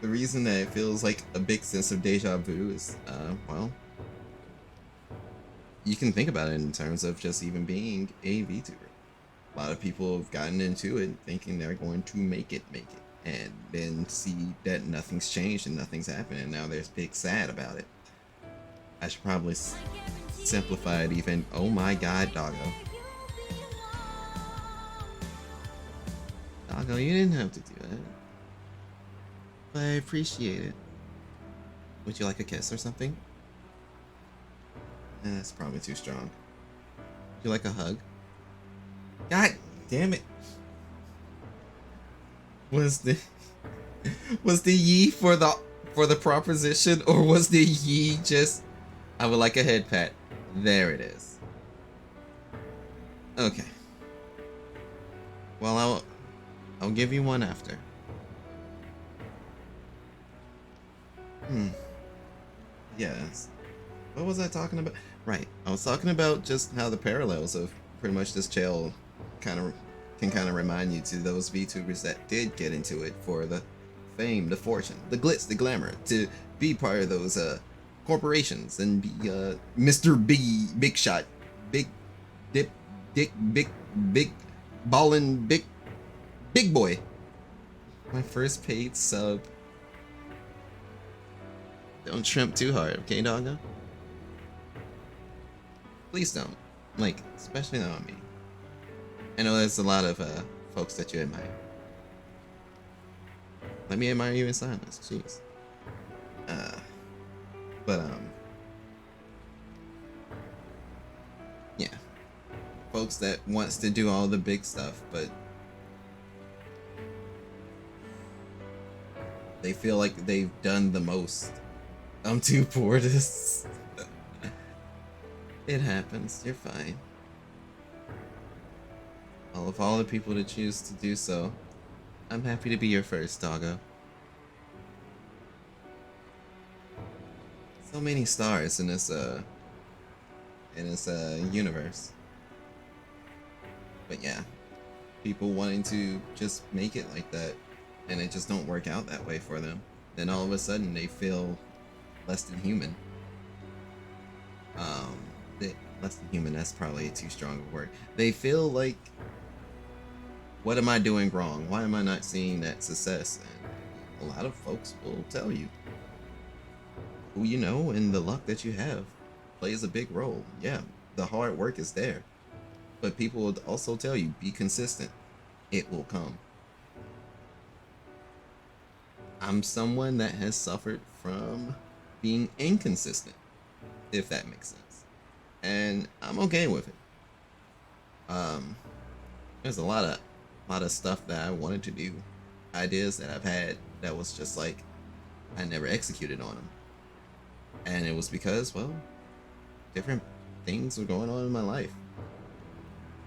The reason that it feels like a big sense of deja vu is, well, you can think about it in terms of just even being a VTuber. A lot of people have gotten into it thinking they're going to make it, and then see that nothing's changed and nothing's happened, and now they're big sad about it. I should probably simplify it even. Oh my god, doggo. Doggo, you didn't have to do that. But I appreciate it. Would you like a kiss or something? That's probably too strong. Would you like a hug? God damn it. Was the yee for the proposition, or was the yee just I would like a head pat? There it is. Okay. Well, I'll give you one after. Yes. What was I talking about? Right. I was talking about just how the parallels of pretty much this jail can remind you to those VTubers that did get into it for the fame, the fortune, the glitz, the glamour, to be part of those corporations and be Mr. Big Shot, Big Dip, Dick, Big Ballin', Big Boy. My first paid sub. Don't shrimp too hard, okay, doggo? Please don't. Like, especially not on me. I know there's a lot of folks that you admire. Let me admire you in silence, jeez. Yeah. Folks that wants to do all the big stuff, but they feel like they've done the most. I'm too poor to It happens, you're fine. Of all the people to choose to do so, I'm happy to be your first, doggo. So many stars in this universe. But yeah, people wanting to just make it like that, and it just don't work out that way for them. Then all of a sudden they feel less than human. Less than human, that's probably too strong a word. They feel like, what am I doing wrong? Why am I not seeing that success? And a lot of folks will tell you who you know and the luck that you have plays a big role. Yeah, the hard work is there, but people will also tell you, be consistent. It will come. I'm someone that has suffered from being inconsistent, if that makes sense. And I'm okay with it. There's a lot of stuff that I wanted to do, ideas that I've had that was just like I never executed on them, and it was because, well, different things were going on in my life.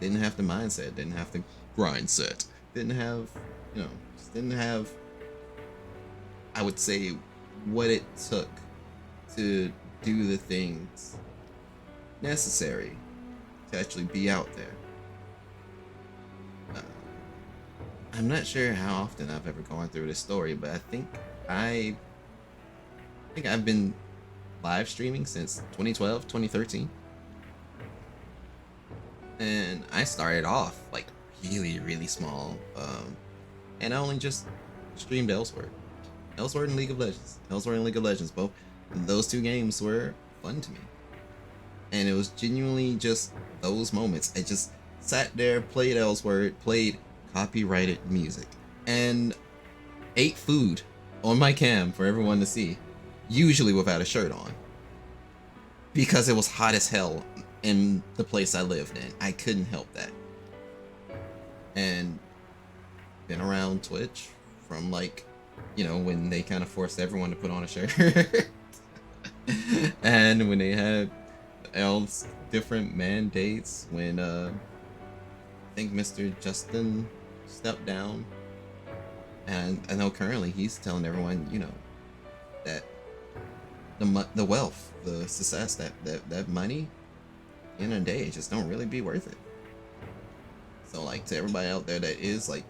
Didn't have the mindset, didn't have the grind set, didn't have, just didn't have, I would say, what it took to do the things necessary to actually be out there. I'm not sure how often I've ever gone through this story, but I think I've been live streaming since 2012, 2013. And I started off like really, really small. And I only just streamed Elsword. Elsword and League of Legends. Elsword and League of Legends, both those two games were fun to me. And it was genuinely just those moments. I just sat there, played Elsword, played copyrighted music, and ate food on my cam for everyone to see, usually without a shirt on, because it was hot as hell in the place I lived in. I couldn't help that. And been around Twitch from like, when they kind of forced everyone to put on a shirt. And when they had else different mandates, when I think Mr. Justin stepped down, and I know currently he's telling everyone, that the wealth, the success, that money, in a day, just don't really be worth it. So like, to everybody out there that is like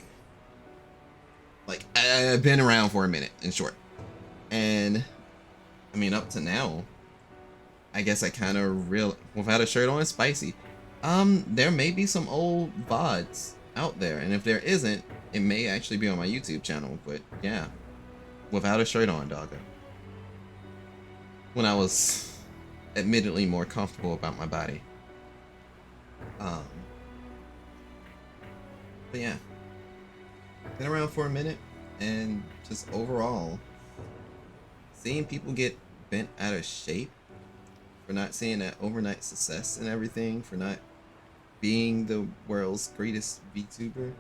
I've been around for a minute, in short, and I mean up to now, I guess I kind of without a shirt on, it's spicy. There may be some old VODs out there, and if there isn't, it may actually be on my YouTube channel. But yeah, without a shirt on, doggo. When I was admittedly more comfortable about my body. But yeah, been around for a minute, and just overall, seeing people get bent out of shape for not seeing that overnight success and everything, for not being the world's greatest VTuber,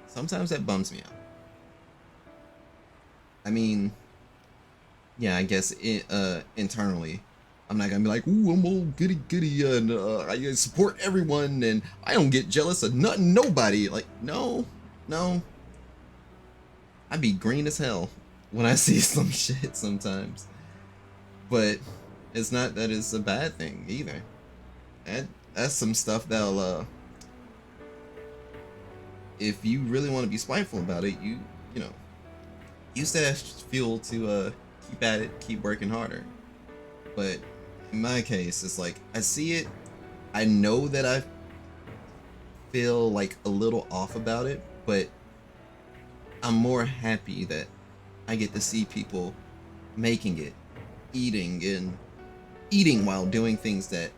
sometimes that bums me out. I mean, yeah, I guess internally, I'm not gonna be like, ooh, I'm all goody goody and I support everyone and I don't get jealous of nothing, nobody. Like, no. I'd be green as hell when I see some shit sometimes. But it's not that it's a bad thing either. That's some stuff that'll if you really want to be spiteful about it, you use that fuel to keep at it, keep working harder. But in my case, it's like, I see it, I know that I feel like a little off about it, but I'm more happy that I get to see people making it, eating while doing the things that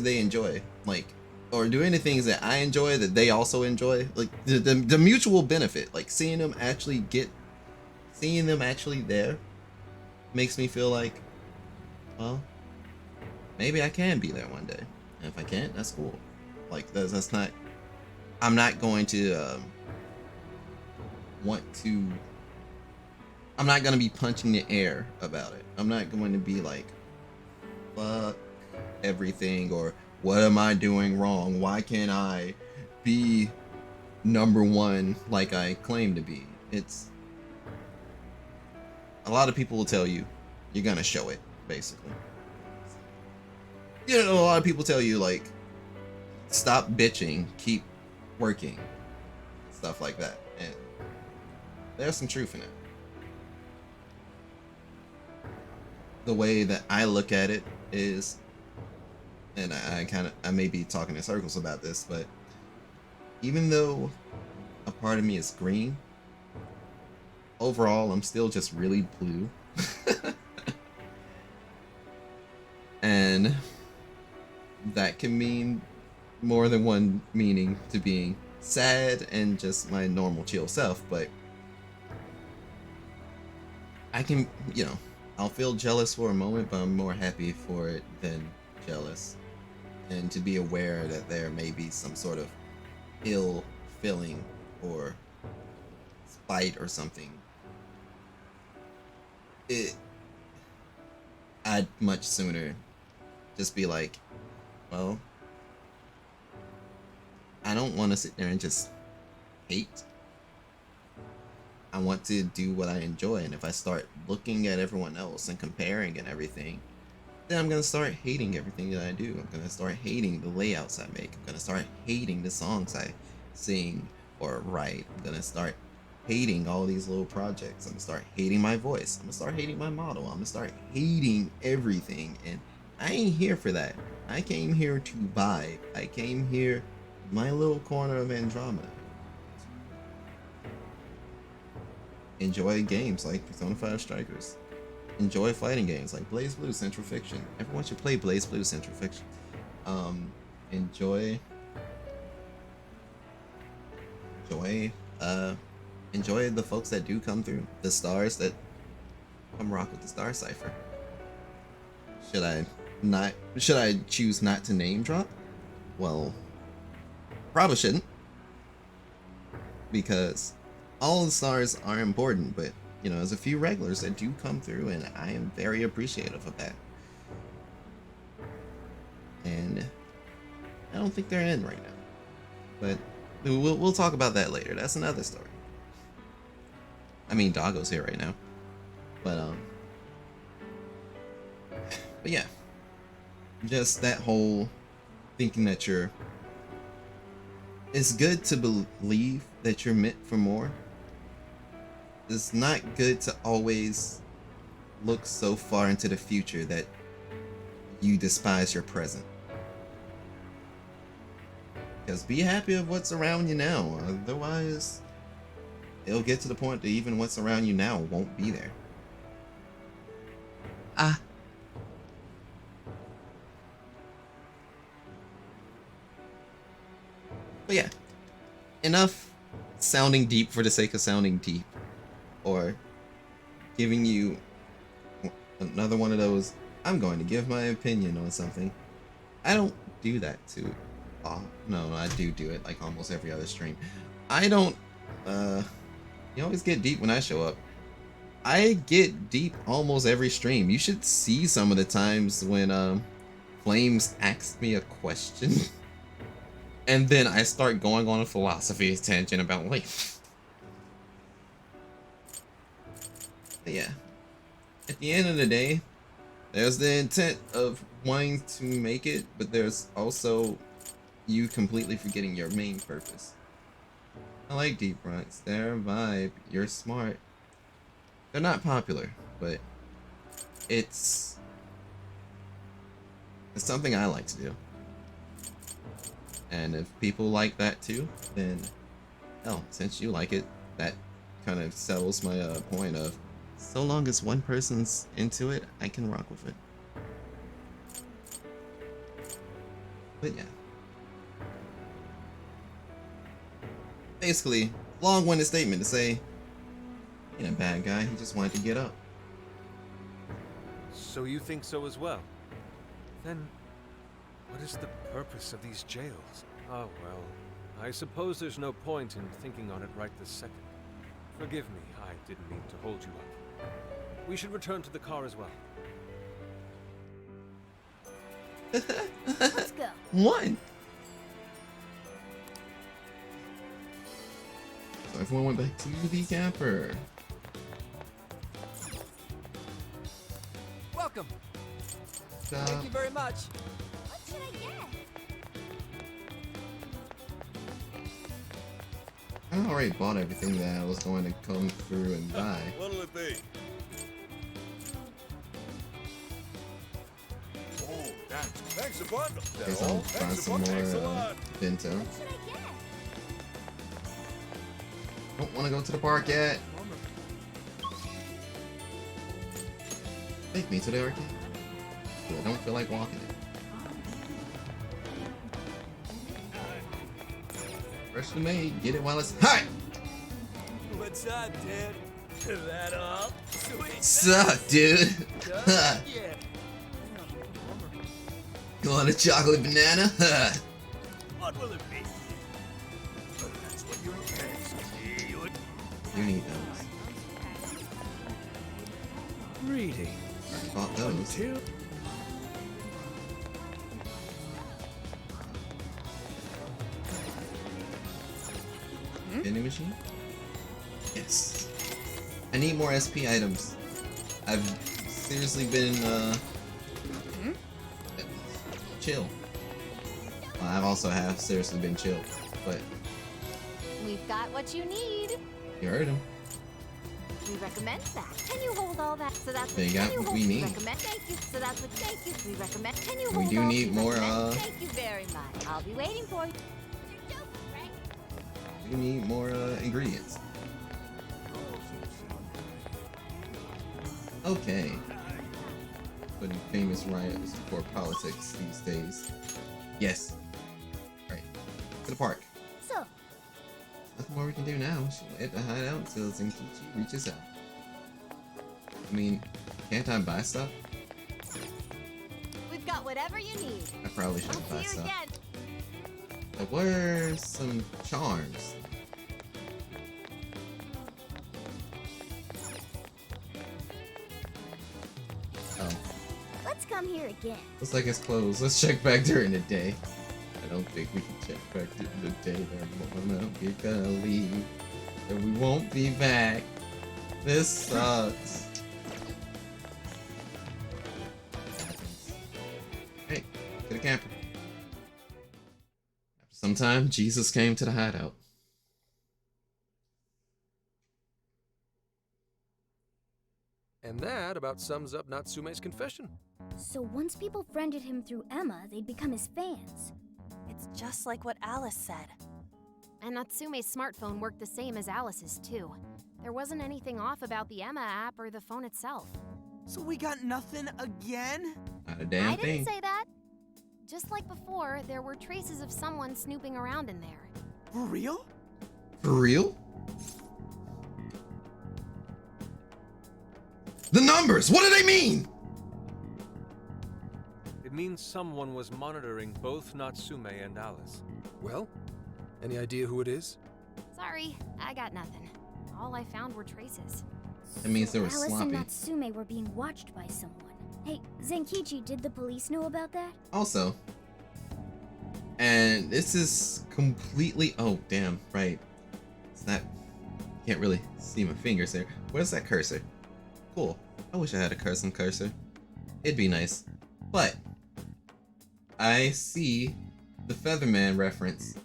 they enjoy, like, or doing the things that I enjoy that they also enjoy, like the mutual benefit, like seeing them actually there makes me feel like, well, maybe I can be there one day. And if I can't, that's cool. Like, that's not, I'm not going to I'm not going to be punching the air about it. I'm not going to be like, fuck everything, or what am I doing wrong? Why can't I be number one like I claim to be? It's, a lot of people will tell you, you're gonna show it, basically. A lot of people tell you, like, stop bitching, keep working, stuff like that. And there's some truth in it. The way that I look at it is, and I may be talking in circles about this, but even though a part of me is green, overall I'm still just really blue. And that can mean more than one meaning to being sad and just my normal chill self, but I can, I'll feel jealous for a moment, but I'm more happy for it than jealous. And to be aware that there may be some sort of ill feeling or spite or something, I'd much sooner just be like, well, I don't want to sit there and just hate. I want to do what I enjoy, and if I start looking at everyone else and comparing and everything, then I'm gonna start hating everything that I do. I'm gonna start hating the layouts I make. I'm gonna start hating the songs I sing or write. I'm gonna start hating all these little projects. I'm gonna start hating my voice. I'm gonna start hating my model. I'm gonna start hating everything, and I ain't here for that. I came here to vibe. I came here, my little corner of Andromeda. Enjoy games like Persona 5 Strikers. Enjoy fighting games like Blaze Blue Central Fiction. Everyone should play Blaze Blue Central Fiction. Enjoy the folks that do come through. The stars that come rock with the Star Cipher. Should I choose not to name drop? Well, probably shouldn't. Because all the stars are important, but you know, there's a few regulars that do come through, and I am very appreciative of that. And I don't think they're in right now, but we'll talk about that later. That's another story. I mean, Doggo's here right now, but yeah, just that whole thinking that it's good to believe that you're meant for more. It's not good to always look so far into the future that you despise your present. Because be happy of what's around you now. Otherwise, it'll get to the point that even what's around you now won't be there. But yeah, enough sounding deep for the sake of sounding deep. Or giving you another one of those, I'm going to give my opinion on something. I don't do that too. Oh, no, I do it like almost every other stream. I don't, you always get deep when I show up. I get deep almost every stream. You should see some of the times when, Flames asked me a question. And then I start going on a philosophy tangent about life. But yeah, at the end of the day, there's the intent of wanting to make it, but there's also you completely forgetting your main purpose. I like Deep Runs. They're a vibe. You're smart. They're not popular, but it's something I like to do. And if people like that too, then hell, since you like it, that kind of settles my point of, so long as one person's into it, I can rock with it. But yeah. Basically, long-winded statement to say, he ain't a bad guy, he just wanted to get up. So you think so as well? Then, what is the purpose of these jails? Oh well, I suppose there's no point in thinking on it right this second. Forgive me, I didn't mean to hold you up. We should return to the car as well. Let's go. One. So everyone went back to the camper. Welcome. Thank you very much. What should I get? I already bought everything that I was going to come through and buy. What'll it be? Oh, thanks a bundle. Guess I'll buy some more bento. What should I get? Don't want to go to the park yet. Take me to the arcade. I don't feel like walking it. Freshly made, get it while it's hot. What's up, dude? That all? Sweet. Suck, dude. Yeah. You want a chocolate banana? What will it be? That's what you're You need those. Reading. I bought those. vending machine? Yes. I need more SP items. I've seriously been, chill. Well, I've also seriously been chill, but... We've got what you need. You heard him. We recommend that. Can you hold all that? So that's They what got what we need. recommend. Thank you. So that's what thank you. We recommend. Can you We hold do all need more, Thank you very much. I'll be waiting for you. We need more, ingredients. Okay. Putting famous writers for politics these days. Yes. Right. To the park. So, Nothing more we can do now. She'll head to hide out until Zenkichi reaches out. I mean, can't I buy stuff? We've got whatever you need. I probably shouldn't buy See you stuff. again. But what are some charms? Oh, let's come here again. looks like it's closed. Let's check back during the day. I don't think we can check back during the day. We're gonna leave. And we won't be back. This sucks. Hey, to the camper. After some time, Jesus came to the hideout. And that about sums up Natsume's confession. So once people friended him through Emma, they'd become his fans. It's just like what Alice said. And Natsume's smartphone worked the same as Alice's too. There wasn't anything off about the Emma app or the phone itself. So we got nothing again? Not a damn I thing. didn't say that. Just like before, there were traces of someone snooping around in there. For real? For real? The numbers! What do they mean? It means someone was monitoring both Natsume and Alice. Well, any idea who it is? Sorry, I got nothing. All I found were traces. That means they were Alice sloppy. and Natsume were being watched by someone. Hey, Zenkichi, did the police know about that? Also, and this is completely, oh damn, right. It's not, can't really see my fingers there. Where's that cursor? Cool. I wish I had a custom cursor. It'd be nice. But I see the Featherman reference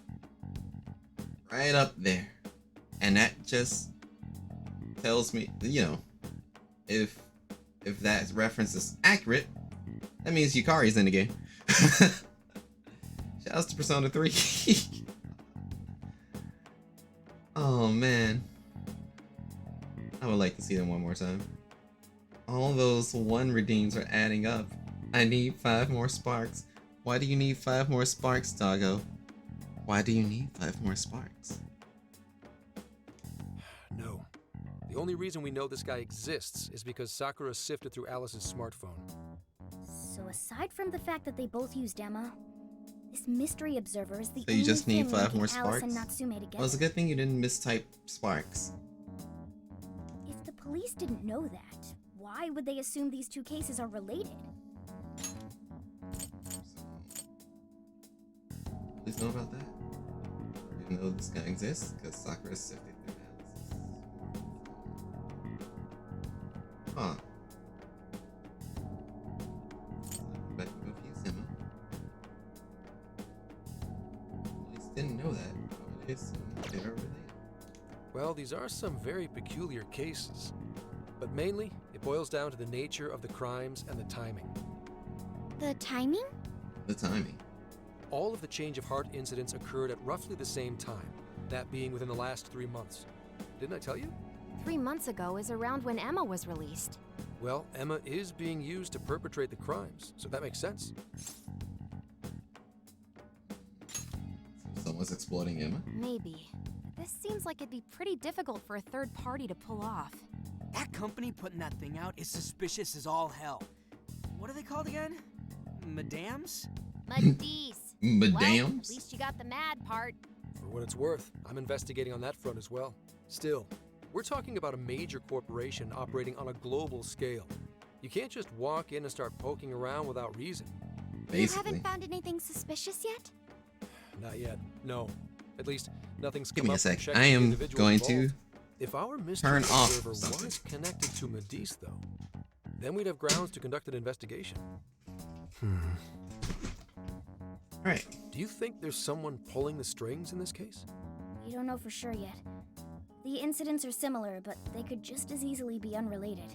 right up there. And that just tells me, you know, if that reference is accurate, that means Yukari's in the game. Shouts to Persona 3. Oh man. I would like to see them one more time. All those one redeems are adding up. I need 5 more sparks. Why do you need 5 more sparks, Doggo? Why do you need 5 more sparks? No. The only reason we know this guy exists is because Sakura sifted through Alice's smartphone. So aside from the fact that they both used Emma, this mystery observer is the So you only just need thing 5 linking more Alice sparks? and Natsume together. Well, it's a good thing you didn't mistype sparks. If the police didn't know that, why would they assume these two cases are related? Please know about that. You know this guy exists because Sakura sifted through Alice's. Huh. Back to confuse him. Police didn't know that. But it is they are related. Well, these are some very peculiar cases. But mainly, it boils down to the nature of the crimes and the timing. The timing? The timing. All of the change of heart incidents occurred at roughly the same time, that being within the last 3 months. Didn't I tell you? 3 months ago is around when Emma was released. Well, Emma is being used to perpetrate the crimes, so that makes sense. So someone's exploiting Emma? Maybe. This seems like it'd be pretty difficult for a third party to pull off. That company putting that thing out is suspicious as all hell. What are they called again? Madams? Madis. Madams? Well, at least you got the mad part. For what it's worth, I'm investigating on that front as well. Still, we're talking about a major corporation operating on a global scale. You can't just walk in and start poking around without reason. You haven't found anything suspicious yet? Not yet, no. At least, Nothing's Give come me a up from sec. checking I the am individuals going to involved. If our mystery turn off observer something. was connected to Medice, though, then we'd have grounds to conduct an investigation. Alright. Do you think there's someone pulling the strings in this case? We don't know for sure yet. The incidents are similar, but they could just as easily be unrelated.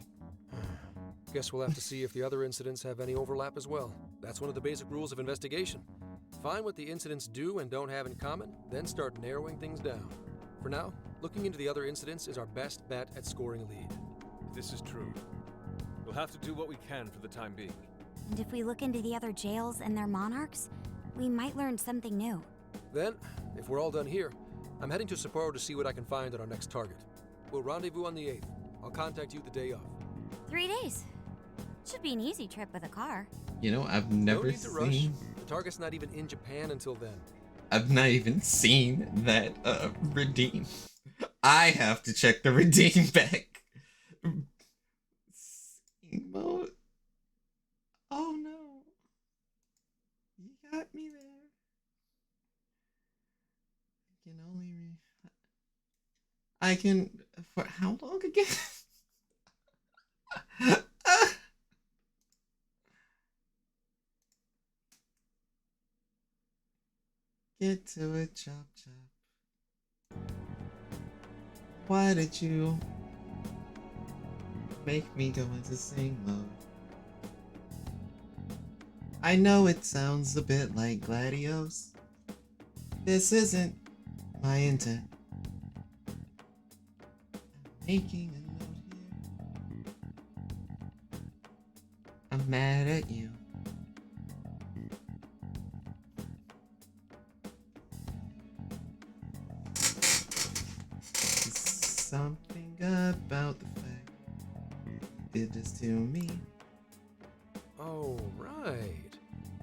Guess we'll have to see if the other incidents have any overlap as well. That's one of the basic rules of investigation. Find what the incidents do and don't have in common, then start narrowing things down. For now, looking into the other incidents is our best bet at scoring a lead. This is true. We'll have to do what we can for the time being. And if we look into the other jails and their monarchs, we might learn something new. Then, if we're all done here, I'm heading to Sapporo to see what I can find on our next target. We'll rendezvous on the 8th. I'll contact you the day of. 3 days. Should be an easy trip with a car. You know, I've No never need to rush. seen. The target's not even in Japan until then. I've not even seen that redeem. I have to check the redeem back. Mode. Oh no. You got me there. I can for how long again? Get to it, chop chop. Why did you make me go into sing mode? I know it sounds a bit like Gladios. This isn't my intent. I'm making a note here. I'm mad at you. Something about the fact you did this to me. Oh, right.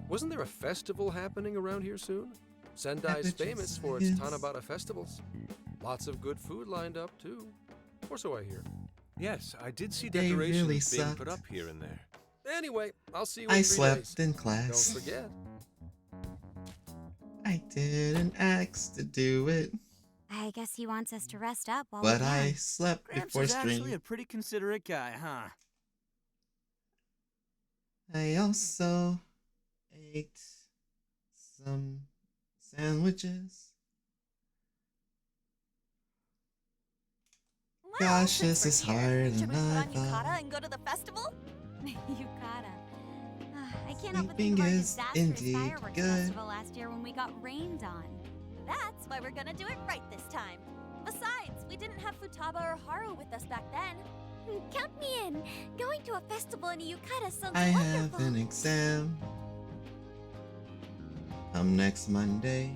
Wasn't there a festival happening around here soon? Sendai's famous for its Tanabata festivals. Lots of good food lined up, too. Or so I hear. Yes, I did see They decorations really being sucked. put up here and there. Anyway, I'll see you in I 3 slept days. in class. Don't forget. I didn't ask to do it, I guess he wants us to rest up while but we I can. slept Gramps before is actually stream. a pretty considerate guy, huh? I also ate some sandwiches. Gosh, this is harder Should than we put I on yukata thought. and go to the festival? Yukata. I can't help but think Sleeping of our is disastrous indeed fireworks good. festival last year when we got rained on. That's why we're gonna do it right this time. Besides, we didn't have Futaba or Haru with us back then. Count me in. Going to a festival in a yukata sounds I wonderful. have an exam. Come next Monday.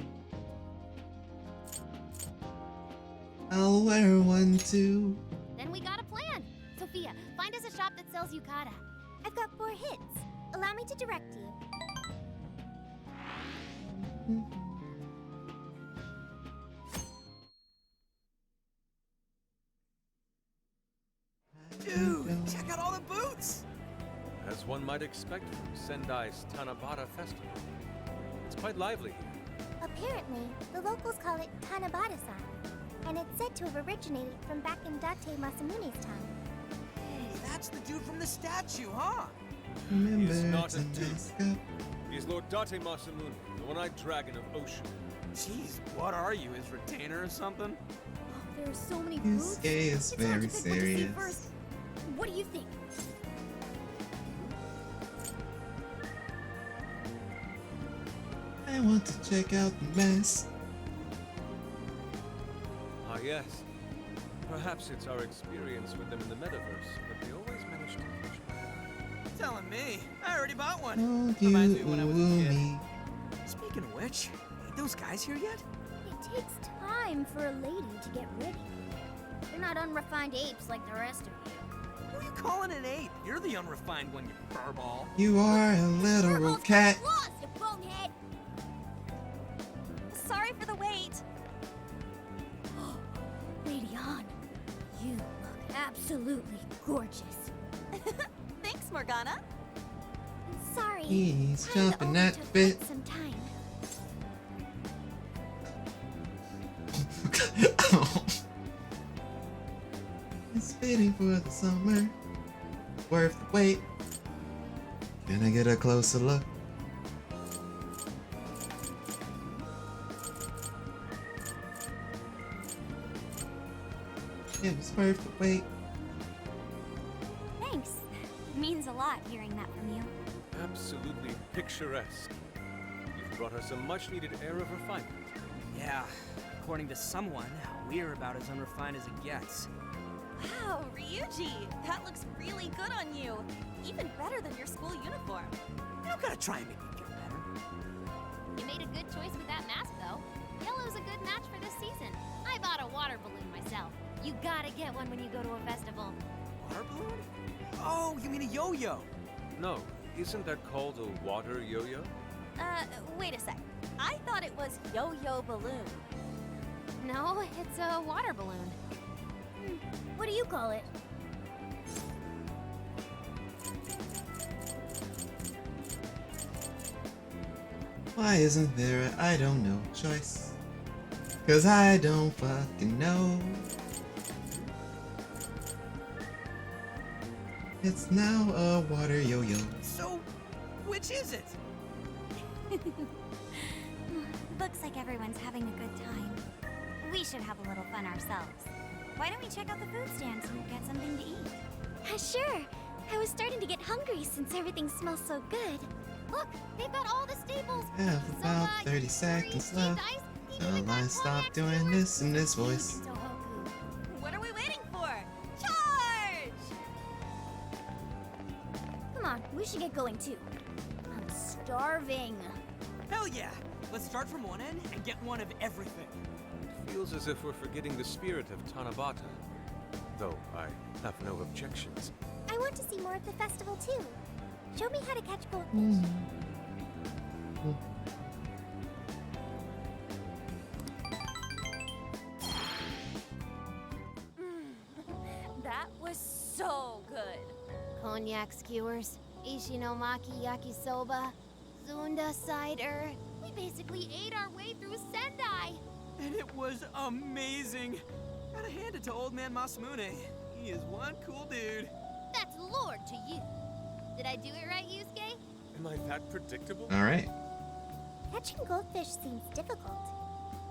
I'll wear one too. Then we got a plan. Sophia, find us a shop that sells yukata. I've got 4 hits. Allow me to direct you. Dude, check out all the boots! As one might expect from Sendai's Tanabata festival. It's quite lively here. Apparently, the locals call it Tanabata-san, and it's said to have originated from back in Date Masamune's time. Hey, that's the dude from the statue, huh? Remember He's not to a dude. mask up. He's Lord Date Masamune, the one-eyed dragon of Ocean. Jeez, what are you, his retainer or something? There are so many This booths. gay is It's hard very to pick what to see serious. first. What do you think? I want to check out the mess. Ah, yes. Perhaps it's our experience with them in the metaverse, but they always manage to catch my eye. Telling me, I already bought one. Don't Reminds you me when I was a woo kid. me. Speaking of which, ain't those guys here yet? It takes time for a lady to get ready. They're not unrefined apes like the rest of you. Who are you calling an ape? You're the unrefined one, you furball. You are a literal cat. Lost, you bonehead! Sorry for the wait. Lady Han, you look absolutely gorgeous. Thanks, Morgana. Sorry, He's trying to jumping that overtook bit. quite some time. waiting for the summer. Worth the wait. Can I get a closer look? It was worth the wait. Thanks. Means a lot hearing that from you. Absolutely picturesque. You've brought us a much-needed air of refinement. Yeah, according to someone, we're about as unrefined as it gets. Wow, Ryuji, that looks really good on you. Even better than your school uniform. You don't gotta try and make me feel better. You made a good choice with that mask, though. Yellow's a good match for this season. I bought a water balloon myself. You gotta get one when you go to a festival. Water balloon? Oh, you mean a yo-yo? No, isn't that called a water yo-yo? Wait a sec. I thought it was yo-yo balloon. No, it's a water balloon. What do you call it? Why isn't there a I don't know choice? 'Cause I don't fucking know. It's now a water yo-yo. So, which is it? Looks like everyone's having a good time. We should have a little fun ourselves. Why don't we check out the food stands and get something to eat? Sure. I was starting to get hungry since everything smells so good. Look, they've got all the staples. I have about 30 seconds left. Till I stop doing this in this voice. What are we waiting for? Charge! Come on, we should get going too. I'm starving. Hell yeah! Let's start from one end and get one of everything. It feels as if we're forgetting the spirit of Tanabata. Though I have no objections. I want to see more of the festival too. Show me how to catch goldfish. That was so good. Cognac skewers, Ishinomaki yakisoba, Zunda cider. We basically ate our way through Sendai. And it was amazing. Gotta hand it to old man Masamune. He is one cool dude. That's Lord to you. Did I do it right, Yusuke? Am I that predictable? Alright. Catching goldfish seems difficult.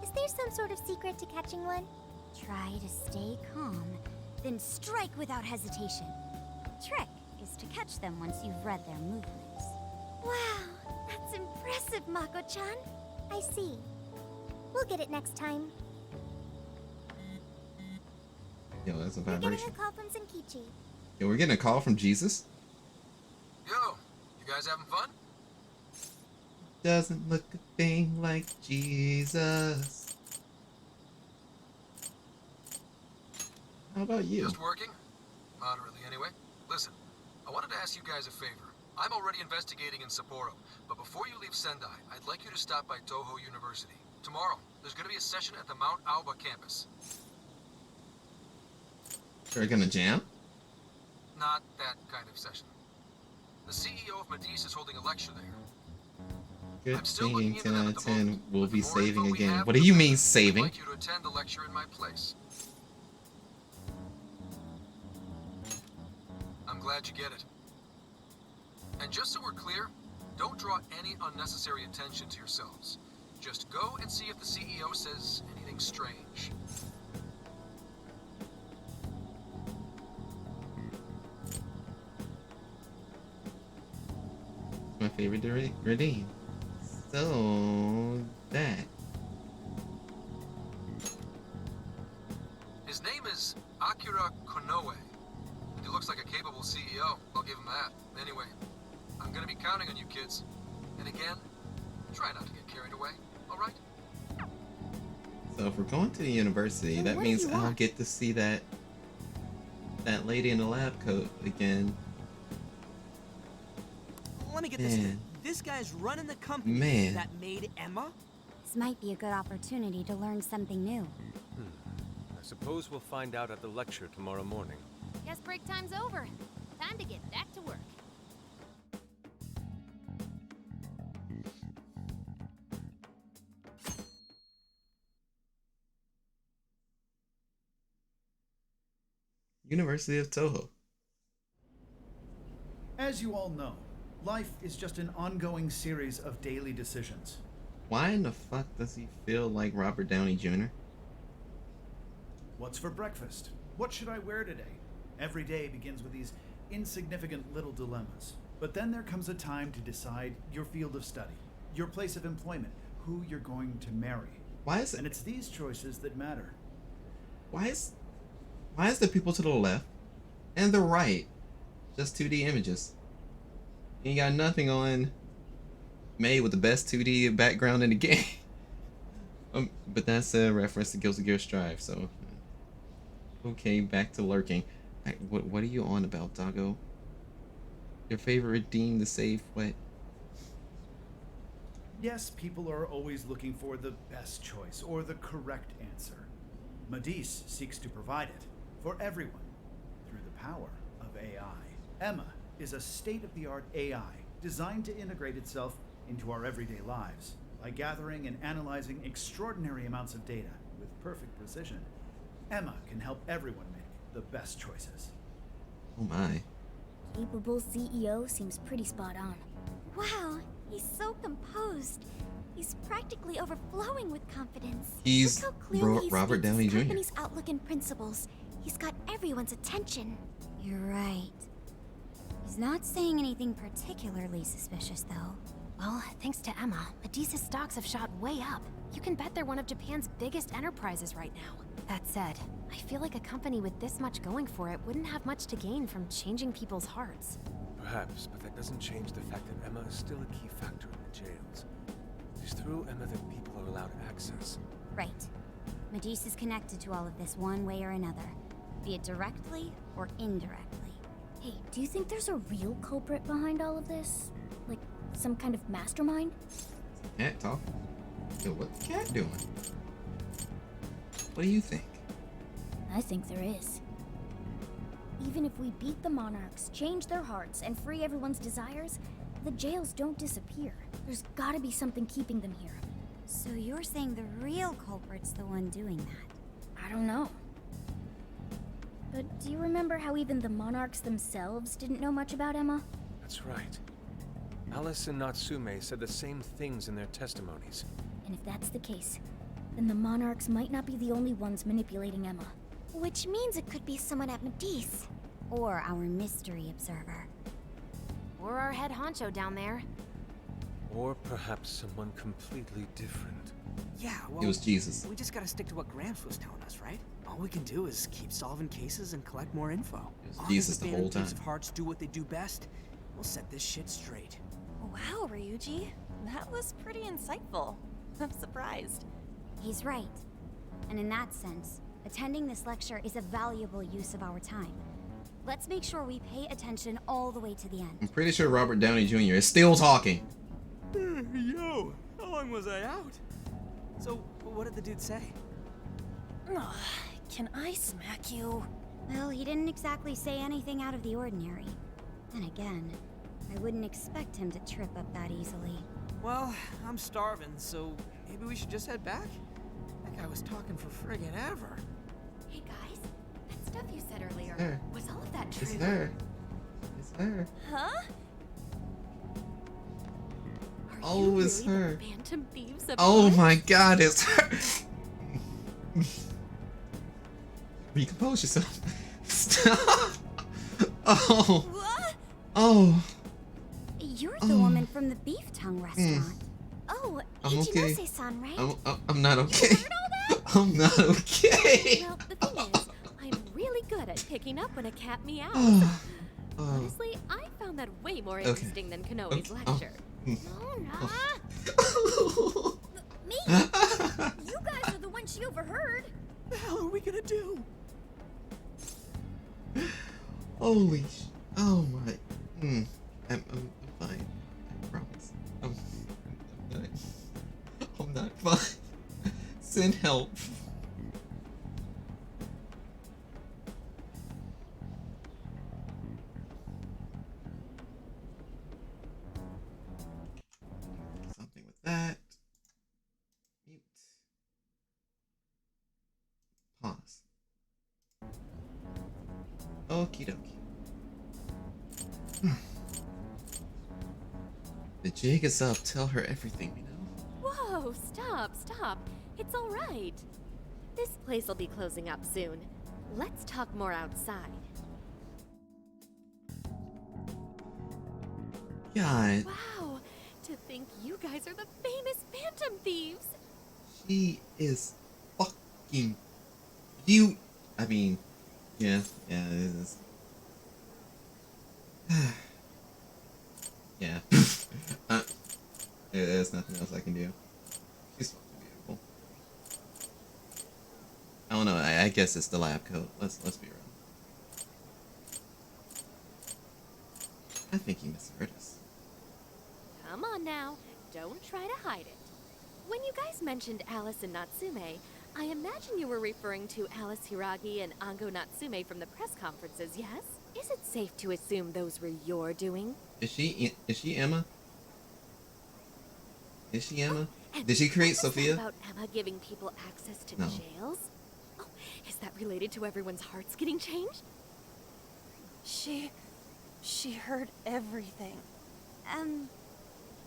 Is there some sort of secret to catching one? Try to stay calm, then strike without hesitation. Trick is to catch them once you've read their movements. Wow, that's impressive, Mako-chan. I see. We'll get it next time. Yo, that's a We're getting vibration. a call from Zenkichi. Yo, we're getting a call from Jesus? Yo, you guys having fun? Doesn't look a thing like Jesus. How about you? Just working? Moderately, anyway. Listen, I wanted to ask you guys a favor. I'm already investigating in Sapporo, but before you leave Sendai, I'd like you to stop by Toho University. Tomorrow, there's going to be a session at the Mount Aoba campus. We're gonna jam? Not that kind of session. The CEO of Medice is holding a lecture there. Good thing 10 out of 10 will be saving again. What do you mean saving? I'd like you to attend the lecture in my place. I'm glad you get it. And just so we're clear, don't draw any unnecessary attention to yourselves. Just go and see if the CEO says anything strange. My favorite to redeem. So that. His name is Akira Konoe. He looks like a capable CEO, I'll give him that. Anyway, I'm gonna be counting on you kids. And again, try not to get carried away, alright? So if we're going to the university, that means I'll get to see that lady in the lab coat again. Let me get this straight. This guy's running the company that made Emma? This might be a good opportunity to learn something new. I suppose we'll find out at the lecture tomorrow morning. Guess break time's over. Time to get back to work. University of Toho. As you all know, life is just an ongoing series of daily decisions. Why in the fuck does he feel like Robert Downey Jr.? What's for breakfast? What should I wear today? Every day begins with these insignificant little dilemmas. But then there comes a time to decide your field of study, your place of employment, who you're going to marry. Why is it? And it's these choices that matter. Why is the people to the left and the right just 2D images? You got nothing on made with the best 2D background in the game. But that's a reference to Guilty Gear Strive, so okay, back to lurking. What are you on about, doggo? Your favorite redeem to save what? Yes, people are always looking for the best choice or the correct answer. Medivh seeks to provide it for everyone through the power of AI. Emma is a state-of-the-art AI designed to integrate itself into our everyday lives by gathering and analyzing extraordinary amounts of data with perfect precision. Emma can help everyone make the best choices. Oh my. Capable CEO seems pretty spot on. Wow, he's so composed. He's practically overflowing with confidence. He's Look how clearly he Robert speaks Downey his Jr. company's outlook and principles. He's got everyone's attention. You're right. He's not saying anything particularly suspicious, though. Well, thanks to Emma, Medivh's stocks have shot way up. You can bet they're one of Japan's biggest enterprises right now. That said, I feel like a company with this much going for it wouldn't have much to gain from changing people's hearts. Perhaps, but that doesn't change the fact that Emma is still a key factor in the jails. It is through Emma that people are allowed access. Right. Medivh is connected to all of this one way or another, be it directly or indirectly. Hey, do you think there's a real culprit behind all of this? Like, some kind of mastermind? Cat talking. Yo, what's the cat doing? What do you think? I think there is. Even if we beat the Monarchs, change their hearts, and free everyone's desires, the jails don't disappear. There's gotta be something keeping them here. So you're saying the real culprit's the one doing that? I don't know. But do you remember how even the Monarchs themselves didn't know much about Emma? That's right. Alice and Natsume said the same things in their testimonies. And if that's the case, then the Monarchs might not be the only ones manipulating Emma. Which means it could be someone at Medivh. Or our mystery observer. Or our head honcho down there. Or perhaps someone completely different. Yeah, well, It was Jesus. we just gotta stick to what Gramps was telling us, right? All we can do is keep solving cases and collect more info. It was Long Jesus as the the whole Thieves time. of Hearts do what they do best, we'll set this shit straight. Wow, Ryuji. That was pretty insightful. I'm surprised. He's right. And in that sense, attending this lecture is a valuable use of our time. Let's make sure we pay attention all the way to the end. I'm pretty sure Robert Downey Jr. is still talking. Yo, how long was I out? So, what did the dude say? Ugh, can I smack you? Well, he didn't exactly say anything out of the ordinary. Then again, I wouldn't expect him to trip up that easily. Well, I'm starving, so maybe we should just head back? That guy was talking for friggin' ever. Hey guys, that stuff you said earlier, Her. was all of that true? It's her. It's her. Huh? Oh, it's her. Phantom Thieves of Oh Hearts? my god, it's her. Recompose yourself. Stop. Oh. What? Oh. You're the woman from the beef tongue restaurant. Oh, I'm okay. Ichinose-san, right? I'm not okay. I'm not okay. Well, the thing is, I'm really good at picking up when a cat meows. Oh. Honestly, I found that way more interesting than Kanoe's Okay. lecture. Mona! Me? You guys are the ones she overheard. The hell are we gonna do? Holy sh... Oh my... I'm fine. I promise. I'm not fine. Send help. Something with that. Mute. Pause. Okie dokie. The jig is up. Tell her everything, you know? Whoa, stop. It's all right. This place will be closing up soon. Let's talk more outside. God. Wow, to think you guys are the famous Phantom Thieves. She is fucking cute. I mean, yeah, it is. Yeah. There's nothing else I can do. She's fucking beautiful. I don't know. I guess it's the lab coat. Let's be real. I think he misheard us. Come on now, don't try to hide it. When you guys mentioned Alice and Natsume, I imagine you were referring to Alice Hiragi and Ango Natsume from the press conferences, yes? Is it safe to assume those were your doing? Is she Emma? Is she Emma? Did she create Sophia? About Emma giving people access to No. jails? Oh, is that related to everyone's hearts getting changed? She heard everything.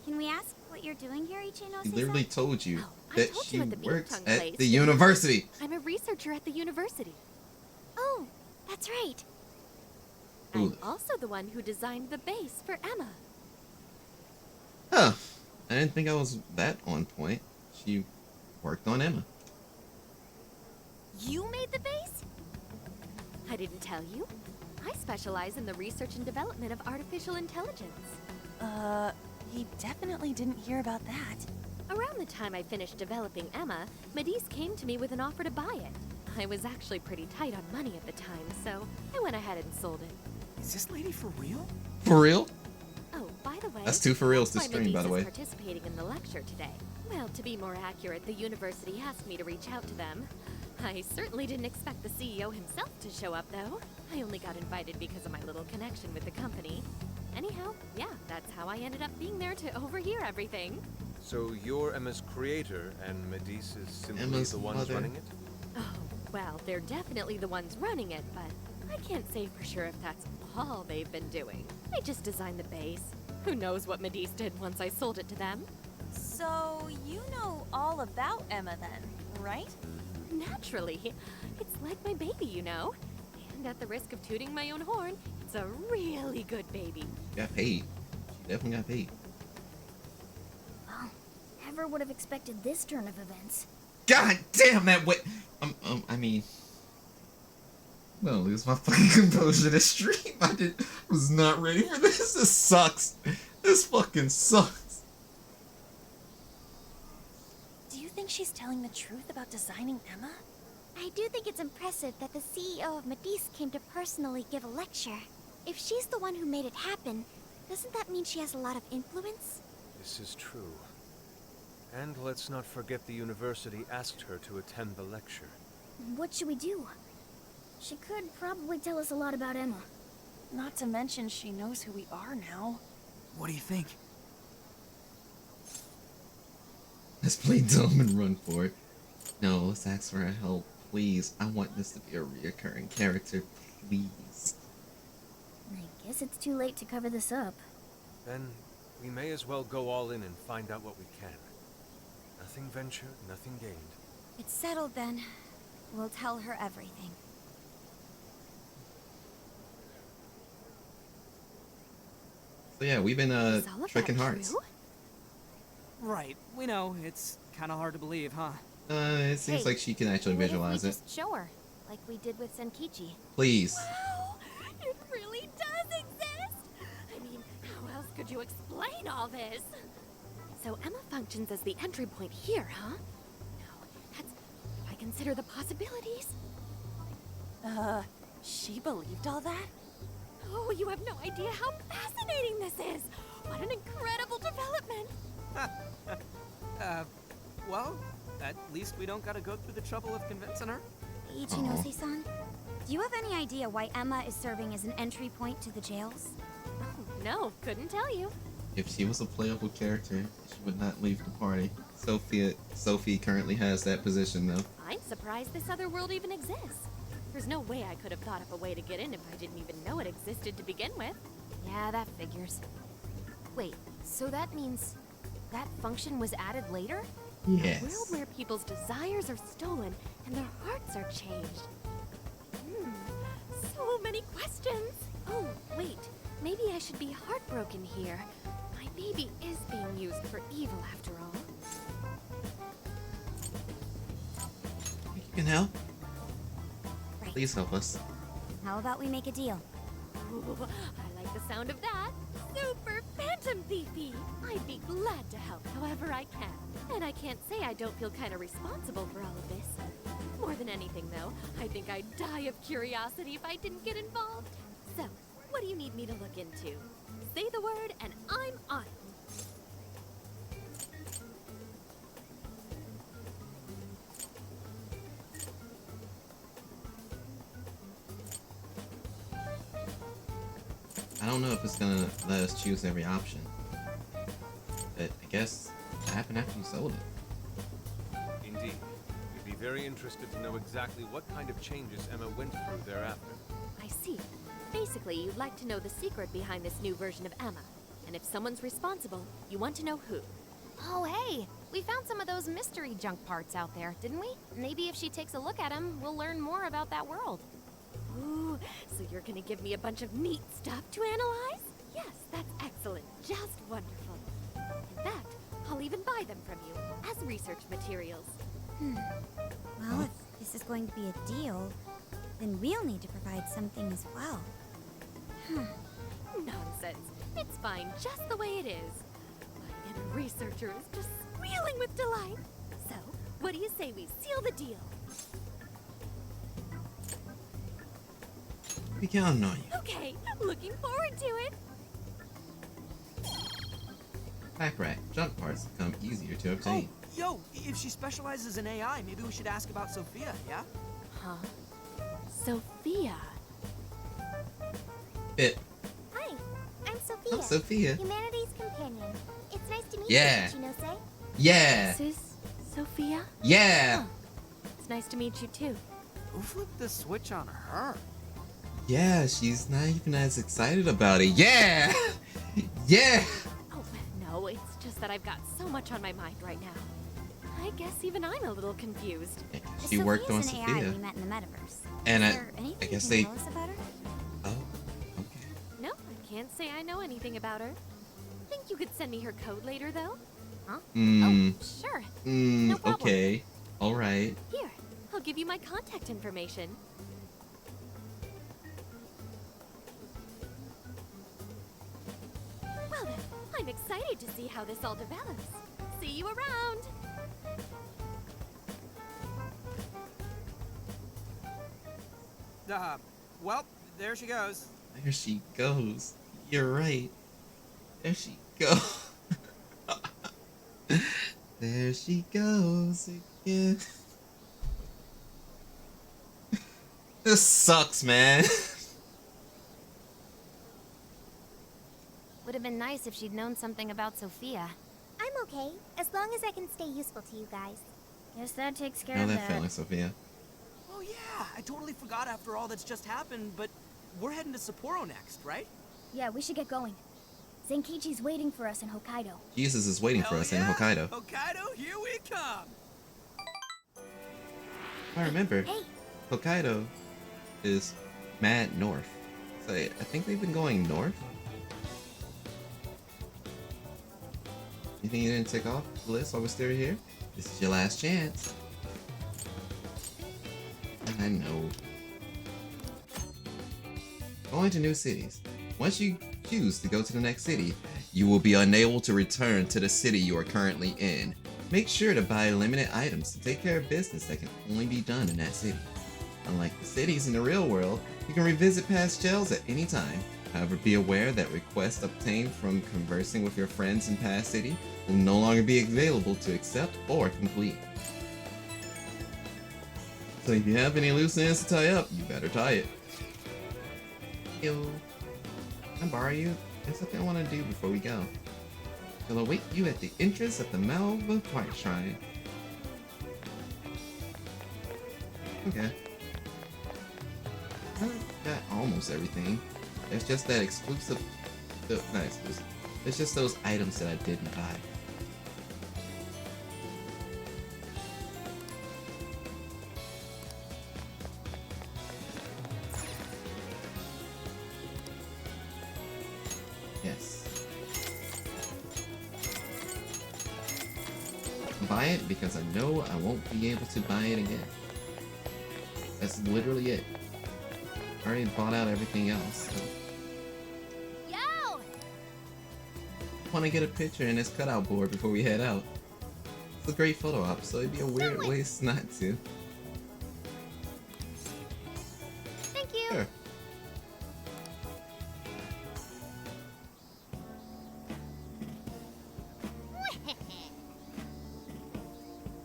Can we ask what you're doing here, Ichino? She literally told you I that told she you at the works Beach Tongue at place. the university. I'm a researcher at the university. Oh, that's right. I'm also the one who designed the base for Emma. Huh. I didn't think I was that on point. She worked on Emma. You made the base? I didn't tell you. I specialize in the research and development of artificial intelligence. He definitely didn't hear about that. Around the time I finished developing Emma, Medis came to me with an offer to buy it. I was actually pretty tight on money at the time, so I went ahead and sold it. Is this lady for real? For real? Oh, by the way, That's two for reals to that's why stream, by Medis the is way. participating in the lecture today. Well, to be more accurate, the university asked me to reach out to them. I certainly didn't expect the CEO himself to show up, though. I only got invited because of my little connection with the company. Anyhow, yeah, that's how I ended up being there to overhear everything. So you're Emma's creator, and Medis is simply Emma's the ones mother. running it? Oh, well, they're definitely the ones running it, but I can't say for sure if that's all they've been doing. I just designed the base. Who knows what Medis did once I sold it to them? So you know all about Emma then, right? Naturally. It's like my baby, you know. And at the risk of tooting my own horn, it's a really good baby. Got paid. She definitely got paid. Well, never would have expected this turn of events. God damn that way. I mean, I'm gonna lose my fucking composure this stream. I was not ready for this. This sucks. This fucking sucks. Do you think she's telling the truth about designing Emma? I do think it's impressive that the CEO of Medis came to personally give a lecture. If she's the one who made it happen, doesn't that mean she has a lot of influence? This is true. And let's not forget the university asked her to attend the lecture. What should we do? She could probably tell us a lot about Emma. Not to mention she knows who we are now. What do you think? Let's play dumb and run for it. No, let's ask for her help, please. I want this to be a reoccurring character, please. I guess it's too late to cover this up. Then we may as well go all in and find out what we can. Nothing ventured, nothing gained. It's settled then. We'll tell her everything. So yeah, we've been tricking hearts. Right. We know. It's kind of hard to believe, huh? It seems like she can actually visualize it. Just show her, like we did with Senkichi. Please. Wow, it really does exist! I mean, how else could you explain all this? So Emma functions as the entry point here, huh? No, that's... if I consider the possibilities. She believed all that? Oh, you have no idea how fascinating this is! What an incredible development! Well, at least we don't gotta go through the trouble of convincing her. Ichinose-san, do you have any idea why Emma is serving as an entry point to the jails? Oh, no, couldn't tell you. If she was a playable character, she would not leave the party. Sophie currently has that position, though. I'm surprised this other world even exists. There's no way I could have thought of a way to get in if I didn't even know it existed to begin with. Yeah, that figures. Wait, so that means that function was added later? Yes. A world where people's desires are stolen and their hearts are changed. So many questions. Oh, wait. Maybe I should be heartbroken here. My baby is being used for evil after all. You can help. Please help us. How about we make a deal? Ooh, I like the sound of that. Super Phantom Thiefy! I'd be glad to help however I can. And I can't say I don't feel kind of responsible for all of this. More than anything, though, I think I'd die of curiosity if I didn't get involved. So, what do you need me to look into? Say the word and I'm on it. I don't know if it's gonna let us choose every option. But I guess it happened after you sold it. Indeed. We'd be very interested to know exactly what kind of changes Emma went through thereafter. I see. Basically, you'd like to know the secret behind this new version of Emma. And if someone's responsible, you want to know who. Oh, hey! We found some of those mystery junk parts out there, didn't we? Maybe if she takes a look at them, we'll learn more about that world. Ooh, so you're gonna give me a bunch of neat stuff to analyze? Yes, that's excellent. Just wonderful. In fact, I'll even buy them from you as research materials. Well, if this is going to be a deal, then we'll need to provide something as well. Nonsense. It's fine just the way it is. My inner researcher is just squealing with delight. So, what do you say we seal the deal? We counting on you. Okay, looking forward to it. Pack rat. Junk parts become easier to obtain. Oh, yo, if she specializes in AI, maybe we should ask about Sophia, yeah? Huh? Sophia? Bit. Hi, I'm Sophia. Oh, Sophia. Humanity's companion. It's nice to meet Yeah. you, Chinose. Yeah. This is Sophia? Yeah. Huh. It's nice to meet you too. Who flipped the switch on her? Yeah, she's not even as excited about it. Yeah. Yeah. Oh, no, it's just that I've got so much on my mind right now. I guess even I'm a little confused. She worked on Sophia's an Sophia. AI we met in the metaverse. And Is there anything I guess you they. can tell us about her? Oh. No, I can't say I know anything about her. Think you could send me her code later, though? Huh? Mm. Oh, sure. Mm. No problem. Okay. All right. Here, I'll give you my contact information. Well then, I'm excited to see how this all develops. See you around! Well, there she goes. There she goes. You're right. There she goes. There she goes again. This sucks, man. Would have been nice if she'd known something about Sophia. I'm okay, as long as I can stay useful to you guys. Guess that takes care Know of that that. feeling, Sophia. Oh yeah, I totally forgot after all that's just happened, but we're heading to Sapporo next, right? Yeah, we should get going. Zenkichi's waiting for us in Hokkaido. Jesus is waiting for us in Hokkaido. Hokkaido, here we come! I remember. Hey. Hokkaido is mad north. So I think they've been going north. You think you didn't take off the list while we're still here? This is your last chance. I know. Going to new cities. Once you choose to go to the next city, you will be unable to return to the city you are currently in. Make sure to buy limited items to take care of business that can only be done in that city. Unlike the cities in the real world, you can revisit past jails at any time. However, be aware that requests obtained from conversing with your friends in past city will no longer be available to accept or complete. So if you have any loose ends to tie up, you better tie it. Yo. Can I borrow you? There's something I want to do before we go. I'll await you at the entrance of the Melba Quiet Shrine. Okay. got almost everything. It's just that exclusive, not exclusive. It's just those items that I didn't buy. Yes. Buy it because I know I won't be able to buy it again. That's literally it. I already bought out everything else. So. Yo! I want to get a picture in this cutout board before we head out. It's a great photo op, so it'd be a weird waste not to. Thank you. Sure.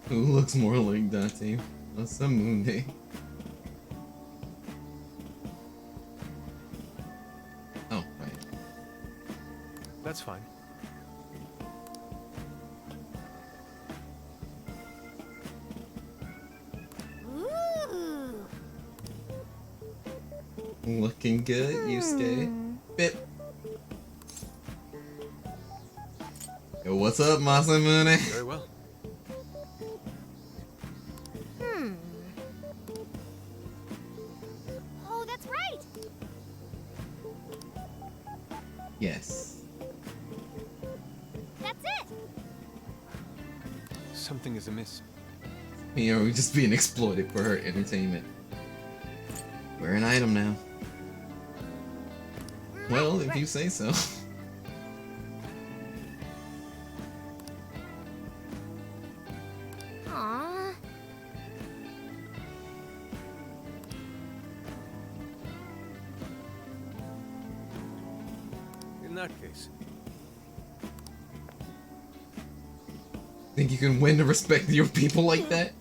Who looks more like Dante on some moon day? Oh, right. That's fine. Ooh. Looking good, Yusuke. Bip. Yo, what's up, Masamune? Very well. Oh, that's right. Yes. That's it. Something is amiss. You know, we're just being exploited for her entertainment. We're an item now. Well, if you say so. Aww. In that case, Think you can win the respect of your people like that?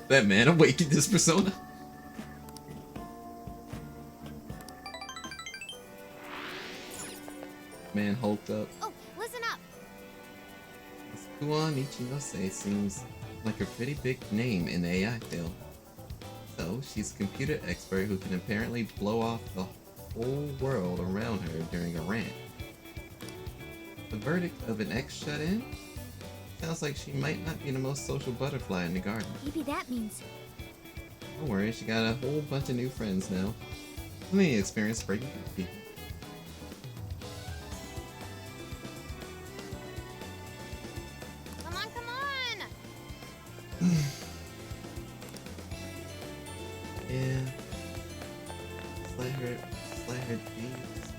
That man awakened this persona. Man hulked up. Oh, listen up. Kuan Ichinose seems like a pretty big name in the AI field. So, she's a computer expert who can apparently blow off the whole world around her during a rant. The verdict of an ex shut-in? Sounds like she might not be the most social butterfly in the garden. Maybe that means. Don't worry, she got a whole bunch of new friends now. Plenty of experience breaking through people. Come on, come on. Yeah. Slay her deeds.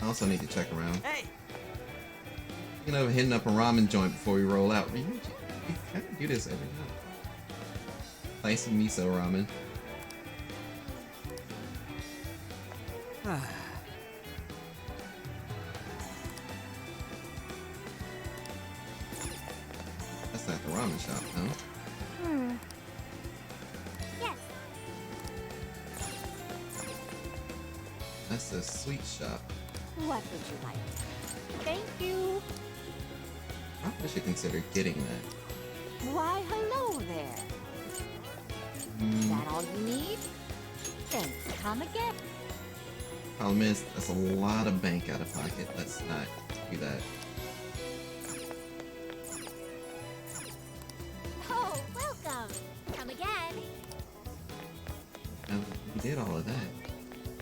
I also need to check around. Hey! Thinking of hitting up a ramen joint before we roll out. You kind of do this every night. Spicy miso ramen. That's not the ramen shop, no? Yes. That's the sweet shop. What would you like? Thank you. I should consider getting that. Why, hello there. Is that all you need? Thanks. Come again. Problem is, that's a lot of bank out of pocket. Let's not do that. Oh, welcome. Come again. We did all of that.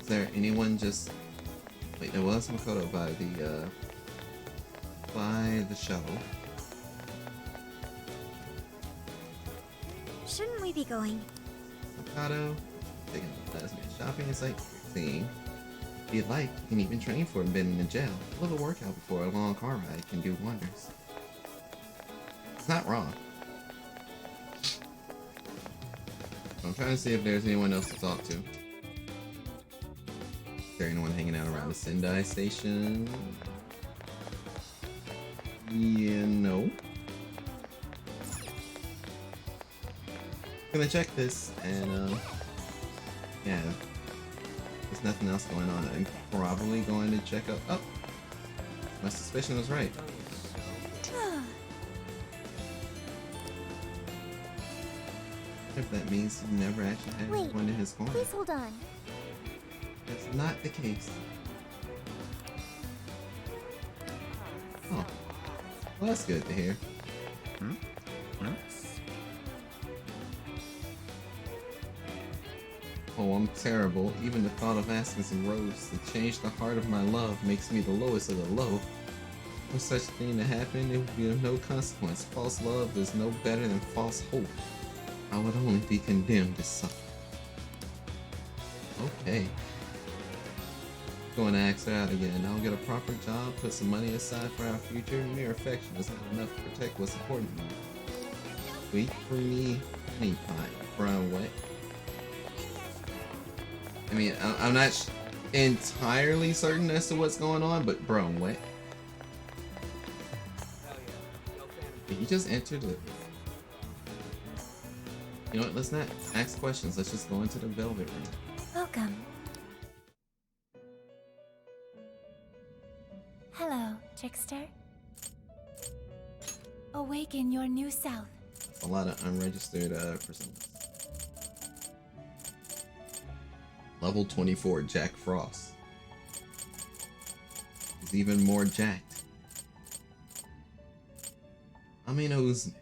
Is there anyone just... Wait, there was Makoto by the shuttle. Shouldn't we be going? Makoto, taking the last minute shopping and sightseeing. If you'd like, you can even train for a bit in the jail. A little workout before a long car ride can do wonders. It's not wrong. I'm trying to see if there's anyone else to talk to. Is there anyone hanging out around the Sendai station? Yeah, no. Gonna check this, and yeah, there's nothing else going on. I'm probably going to check up. Oh, my suspicion was right. If that means he never actually had Wait, one in his corner. please hold on. That's not the case. Oh. Well, that's good to hear. Oh, I'm terrible. Even the thought of asking some rose to change the heart of my love makes me the lowest of the low. For such a thing to happen, it would be of no consequence. False love is no better than false hope. I would only be condemned to suffer. Okay. Going to ask her out again. I'll get a proper job, put some money aside for our future. Mere affection is not enough to protect what's important to me. Sweet, creamy, honey pie, brown wet. I mean, I'm not entirely certain as to what's going on, but brown wet. He just entered it. You know what? Let's not ask questions. Let's just go into the velvet room. Welcome. Hello, trickster. Awaken your new self. A lot of unregistered personas. Level 24, Jack Frost. He's even more jacked. Aminos.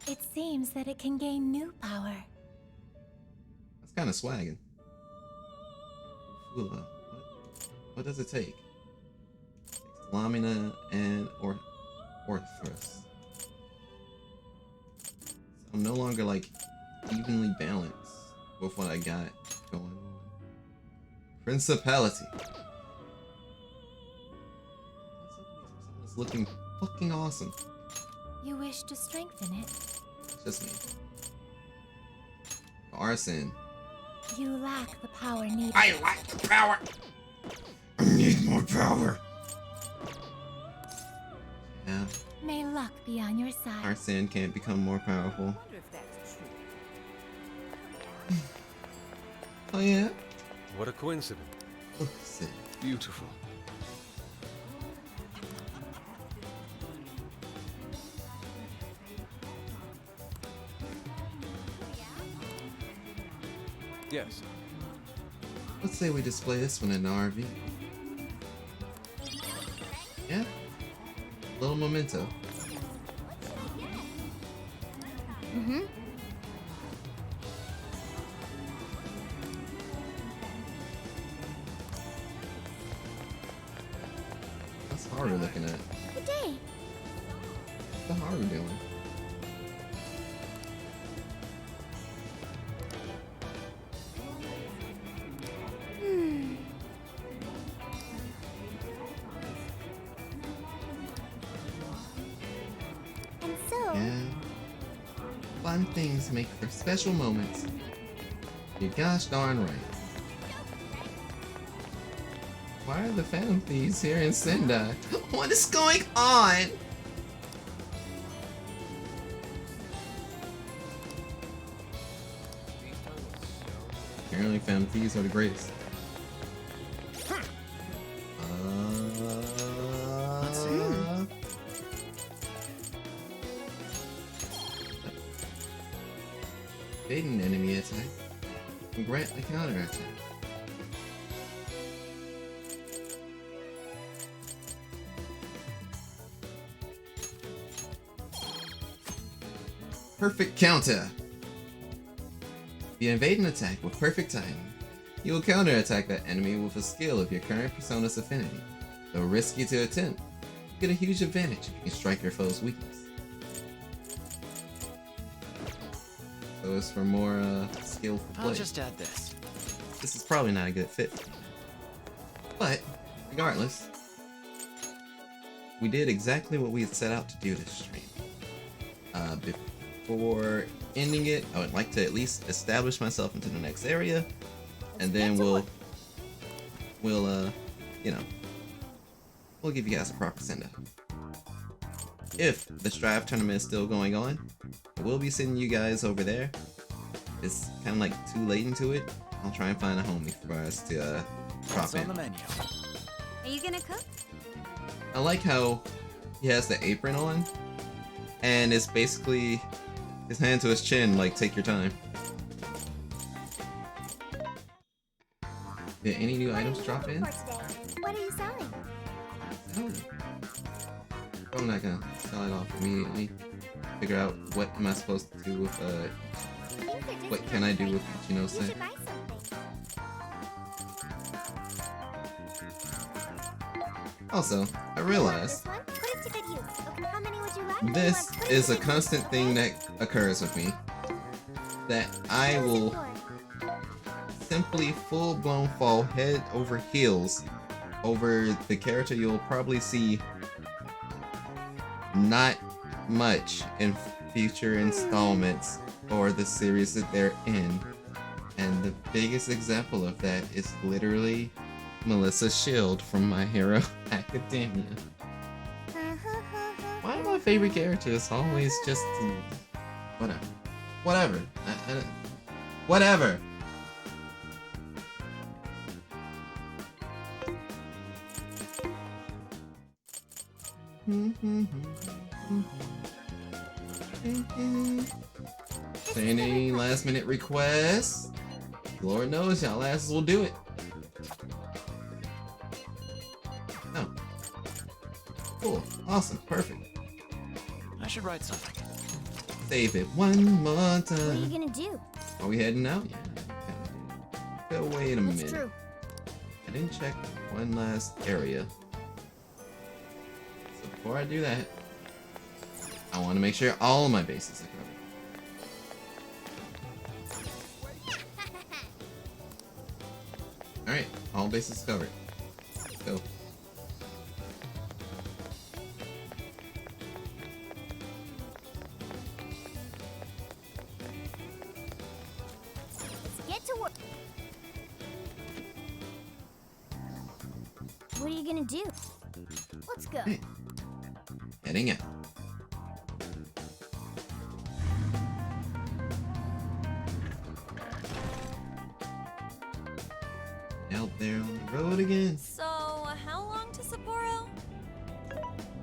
It seems that it can gain new power. That's kind of swagging. Ufula. What does it take? It takes Lamina and Orthrus. So I'm no longer like evenly balanced with what I got going on. Principality. It's looking fucking awesome. You wish to strengthen it? Just me. Arson. You lack the power needed. I lack the power! I need more power! Yeah. May luck be on your side. Arson can't become more powerful. Oh yeah? What a coincidence. Oh, sick. Beautiful. Yes. Let's say we display this one in the RV. Yeah? A little memento. Mm-hmm. What's Haru looking at? Good day. What's the Haru doing? And so... Yeah. Fun things make for special moments. You're gosh darn right. Why are the Phantom Thieves here in Sendai? What is going on? Apparently Phantom Thieves are the greatest. Evading enemy attack. And grant a counter attack. Perfect counter. If you evade an attack with perfect timing, you will counter attack that enemy with a skill of your current persona's affinity. Though risky to attempt, you get a huge advantage if you can strike your foe's weakness. So it's for more skillful play. I'll just add this. This is probably not a good fit for me. But, regardless, we did exactly what we had set out to do this stream. Before ending it, I would like to at least establish myself into the next area, and then we'll you know, we'll give you guys a proper send-up. If the Strive tournament is still going on, I will be sending you guys over there. It's kind of like too late into it. I'll try and find a homie for us to drop in. On the menu. Are you gonna cook? I like how he has the apron on, and it's basically his hand to his chin, like, take your time. Did any new items drop in? What are you selling? I'm not gonna sell it off immediately. Figure out what am I supposed to do with what can I do with Ichinose? You should buy something. Also, I realized Put it to good use. Okay, how many would you like? this is a constant thing that occurs with me. That I will simply full-blown fall head over heels over the character you'll probably see not much in future installments or the series that they're in. And the biggest example of that is literally Melissa Shield from My Hero Academia. Why are my favorite characters always just whatever? Whatever. Whatever. Any last minute requests? Lord knows y'all asses will do it. Oh. Cool. Awesome. Perfect. I should write something. Save it one more time. What are you gonna do? Are we heading out? Yeah. Okay, wait a minute. True. I didn't check one last area. So before I do that, I want to make sure all of my bases are covered. Alright, all bases covered. Let's go. Let's get to work. What are you gonna do? Let's go. Hey. Heading out. Out there on the road again. So, how long to Sapporo?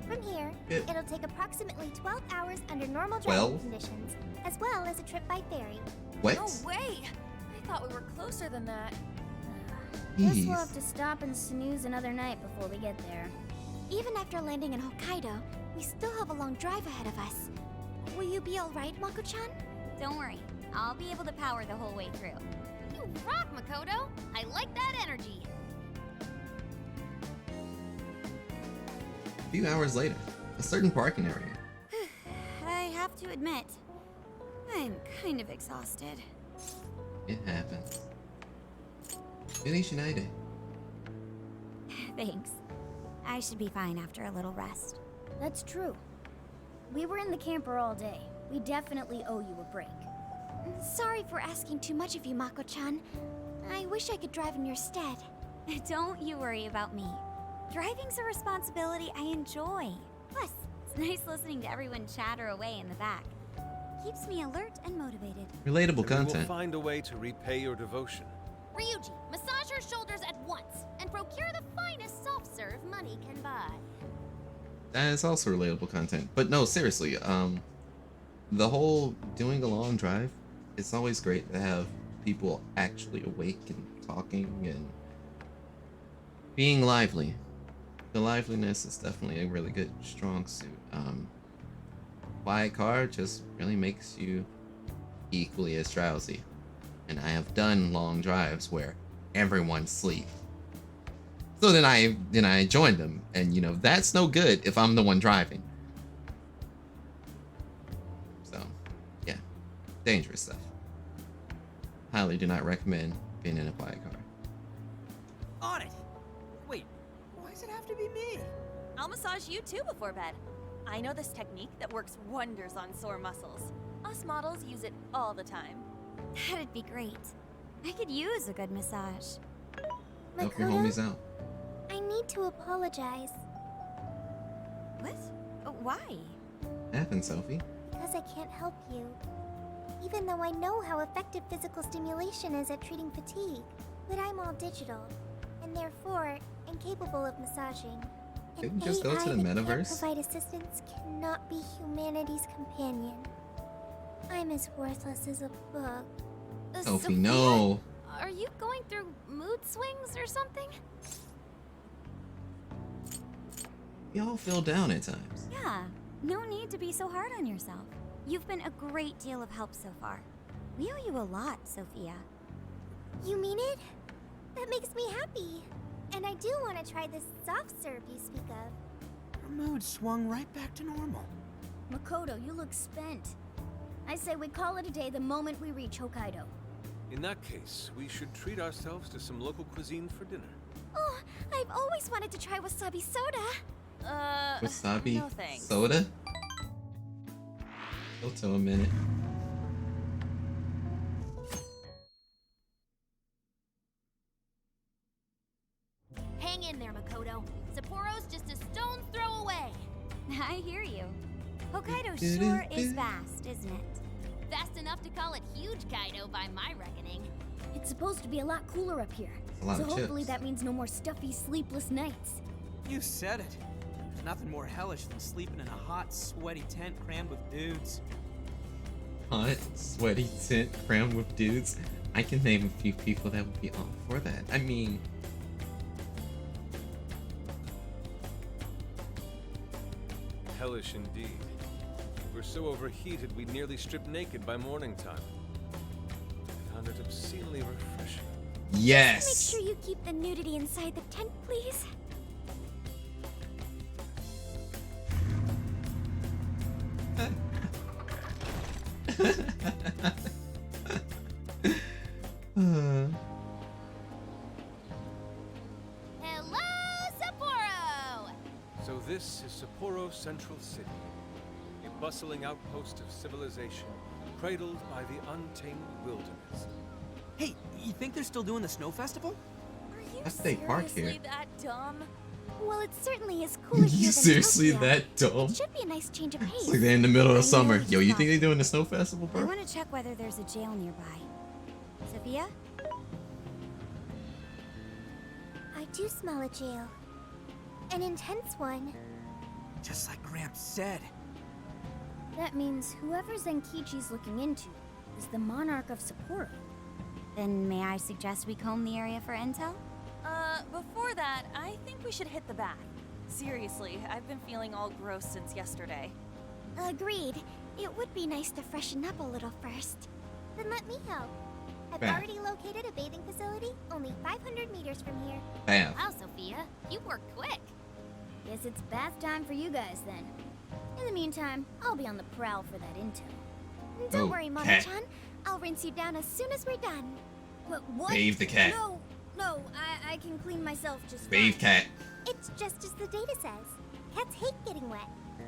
From here, Yep. it'll take approximately 12 hours under normal 12? driving conditions, as well as a trip by ferry. What? No way! I thought we were closer than that. Guess Jeez. we'll have to stop and snooze another night before we get there. Even after landing in Hokkaido, we still have a long drive ahead of us. Will you be alright, Mako-chan? Don't worry, I'll be able to power the whole way through. You rock, Makoto! I like that energy! A few hours later, a certain parking area. I have to admit, I'm kind of exhausted. It happens. Finish United. Thanks. I should be fine after a little rest. That's true. We were in the camper all day. We definitely owe you a break. Sorry for asking too much of you, Mako-chan. I wish I could drive in your stead. Don't you worry about me. Driving's a responsibility I enjoy. Plus, it's nice listening to everyone chatter away in the back. Keeps me alert and motivated. Relatable And we will content. find a way to repay your devotion. Ryuji, massage her shoulders at once and procure the finest soft serve money can buy. That is also relatable content. But no, seriously, the whole doing a long drive, it's always great to have people actually awake and talking and being lively. The liveliness is definitely a really good strong suit. Quiet car just really makes you equally as drowsy. And I have done long drives where everyone's asleep. So then I joined them, and you know that's no good if I'm the one driving. So, yeah, dangerous stuff. Highly do not recommend being in a quiet car. On it! Wait, why does it have to be me? I'll massage you too before bed. I know this technique that works wonders on sore muscles. Us models use it all the time. That'd be great. I could use a good massage. Help your homies out. I need to apologize. What? Why? Happens, Sophie. Because I can't help you. Even though I know how effective physical stimulation is at treating fatigue. But I'm all digital, and therefore incapable of massaging. Couldn't just go to the AI that metaverse? can't provide assistance cannot be humanity's companion. I'm as worthless as a book. Sophie, no. are you going through mood swings or something? We all feel down at times. Yeah, no need to be so hard on yourself. You've been a great deal of help so far. We owe you a lot, Sophia. You mean it? That makes me happy. And I do want to try this soft serve you speak of. Her mood swung right back to normal. Makoto, you look spent. I say we call it a day the moment we reach Hokkaido. In that case, we should treat ourselves to some local cuisine for dinner. Oh, I've always wanted to try wasabi soda. Wasabi no thanks. soda? Kyoto a minute. Hang in there, Makoto. Sapporo's just a stone's throw away. I hear you. Hokkaido sure is vast, isn't it? Fast enough to call it huge Kaido by my reckoning. It's supposed to be a lot cooler up here. A lot So of hopefully chips. that means no more stuffy, sleepless nights. You said it. There's nothing more hellish than sleeping in a hot, sweaty tent crammed with dudes. Hot, sweaty tent crammed with dudes. I can name a few people that would be all for that. I mean, Hellish indeed. We're so overheated we nearly stripped naked by morning time. I found it obscenely refreshing. yes. Make sure you keep the nudity inside the tent, please. Hello, Sapporo! So this is Sapporo Central City, a bustling outpost of civilization, cradled by the untamed wilderness. Hey, you think they're still doing the snow festival? Are you That's State Park here. seriously that dumb? Well, it certainly is cooler here You than seriously Tokyo. that dumb? It should be a nice change of pace. It's like they're in the middle I of summer. know, Yo, you yeah. think they doing the snow festival, I bro? want to check whether there's a jail nearby. Sophia? I do smell a jail. An intense one. Just like Gramps said. That means whoever Zenkichi's looking into is the monarch of Sapporo. Then may I suggest we comb the area for intel? Before that, I think we should hit the bath. Seriously, I've been feeling all gross since yesterday. Agreed. It would be nice to freshen up a little first. Then let me help. I've Bath. already located a bathing facility only 500 meters from here. Bam. Wow, Sophia, you work quick. Guess it's bath time for you guys then. In the meantime, I'll be on the prowl for that intel. Don't Oh, worry, cat. Mama-chan. I'll rinse you down as soon as we're done. What? Bathe the cat. No, I can clean myself just Bathe fine. cat. It's just as the data says. Cats hate getting wet.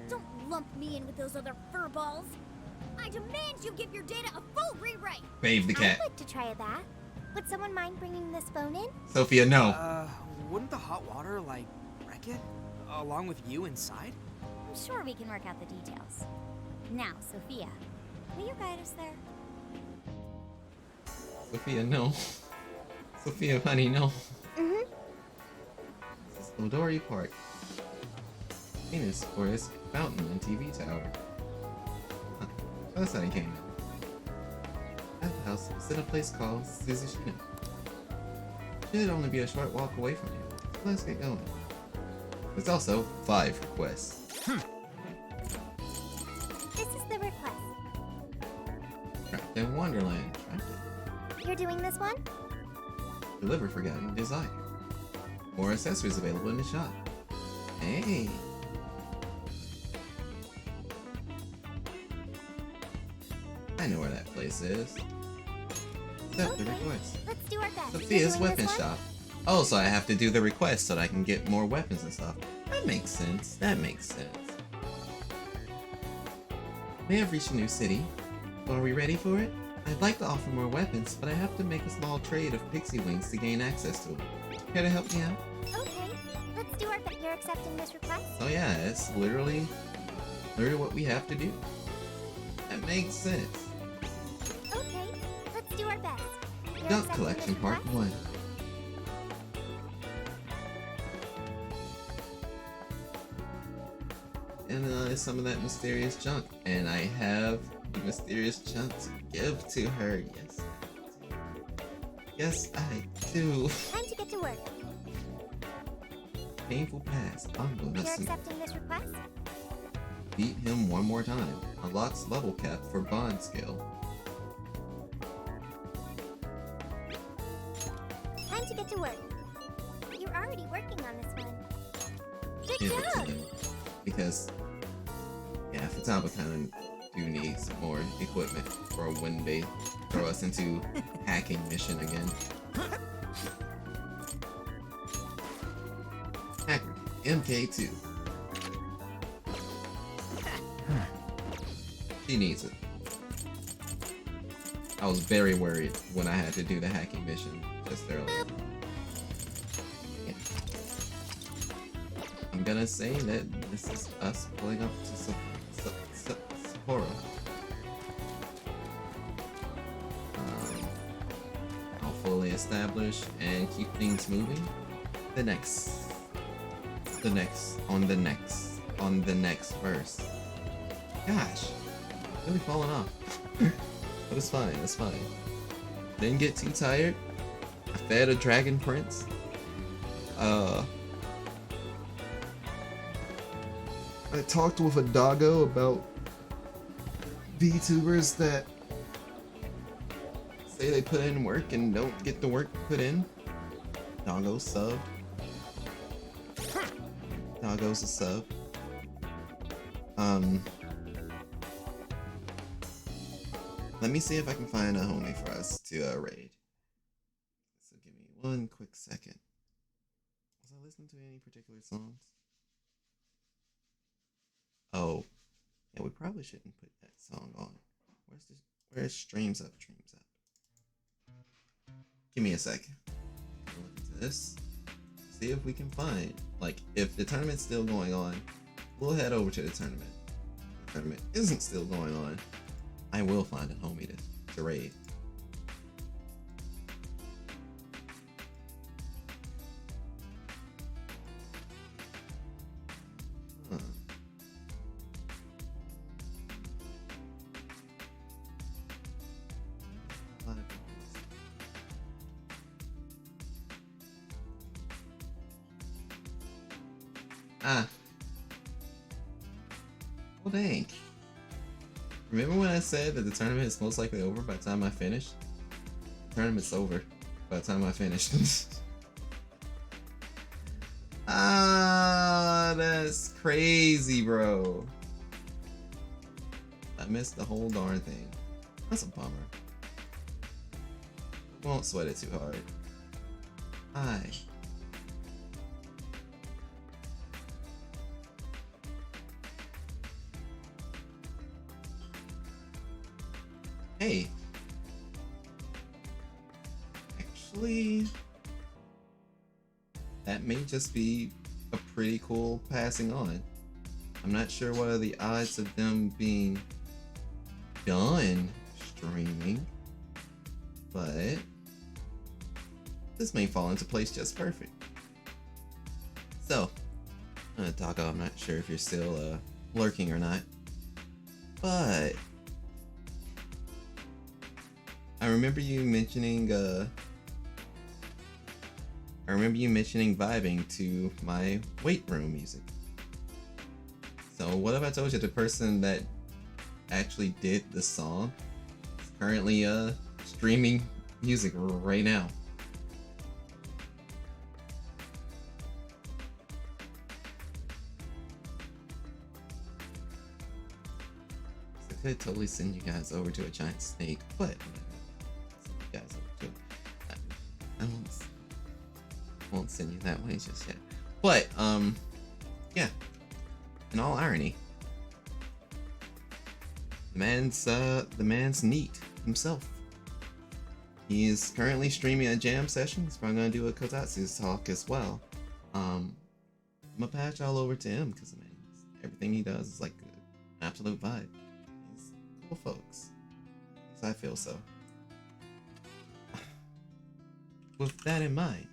Don't lump me in with those other fur balls. I demand you give your data a full rewrite. Bathe the cat. I'd like to try that. Would someone mind bringing this phone in? Sophia, no. Wouldn't the hot water, like, wreck it? Along with you inside? I'm sure we can work out the details. Now, Sophia, will you guide us there? Sophia, no. Sophia, honey, no. Mm-hmm. This is Odori Park. Famous for its fountain and TV tower. Huh. Oh, that's how he came in. That house is in a place called Suzushino. Should only be a short walk away from here. Let's get going. There's also 5 requests. This is the request. Trapped in Wonderland. You're doing this one? Deliver Forgotten Desire. More accessories available in the shop. Hey. I know where that place is. Accept the request. Let's do our best. Sophia's You're doing weapon this one? shop. Oh, so I have to do the request so that I can get more weapons and stuff. That makes sense. That makes sense. We have reached a new city. So are we ready for it? I'd like to offer more weapons, but I have to make a small trade of pixie wings to gain access to them. Care to help me out? Okay, let's do our best. You're accepting this request? Oh yeah, it's literally what we have to do. That makes sense. Okay, let's do our best. You're Junk accepting Collection this Part request? 1. And some of that mysterious junk. And I have the mysterious junk to give to her. Yes. Yes, I do. Time to get to work. Painful past. I'm gonna You're see. accepting this request? Beat him one more time. Unlocks level cap for bond skill. Time to get to work. You're already working on this one. Good Give it to job! them. Because, yeah, Futaba kind of do need some more equipment for when they throw us into hacking mission again. Hacker, MK2. She needs it. I was very worried when I had to do the hacking mission just earlier. Yeah. I'm gonna say that this is us pulling up to Sahara. I'll fully establish and keep things moving. On the next verse. Gosh, really falling off. But it's fine, it's fine. Didn't get too tired. I fed a dragon prince. I talked with a doggo about VTubers that say they put in work and don't get the work put in. Doggo subbed. Doggo's a sub. Let me see if I can find a homie for us to raid. So give me one quick second. Was I listening to any particular songs? Oh, yeah, we probably shouldn't put that song on. Where's Streams Up? Streams Up. Give me a second. Look into this. See if we can find, like, if the tournament's still going on, we'll head over to the tournament. If the tournament isn't still going on, I will find a homie to raid. Huh. Ah. Well, dang. Remember when I said that the tournament is most likely over by the time I finish? The tournament's over by the time I finish. Ah, that's crazy, bro. I missed the whole darn thing. That's a bummer. Won't sweat it too hard. Hi. Hey. Actually, that may just be a pretty cool passing on. I'm not sure what are the odds of them being done streaming, but this may fall into place just perfect. So, Taco, I'm not sure if you're still lurking or not, but I remember you mentioning vibing to my weight room music. So what if I told you the person that actually did the song is currently streaming music right now? So I could totally send you guys over to a giant snake, but guys, I won't send you that way just yet. But yeah. In all irony, the man's neat himself. He is currently streaming a jam session. He's probably gonna do a Kotatsu's talk as well. I'm gonna patch all over to him because everything he does is like an absolute vibe. He's cool folks. At least I feel so. With that in mind,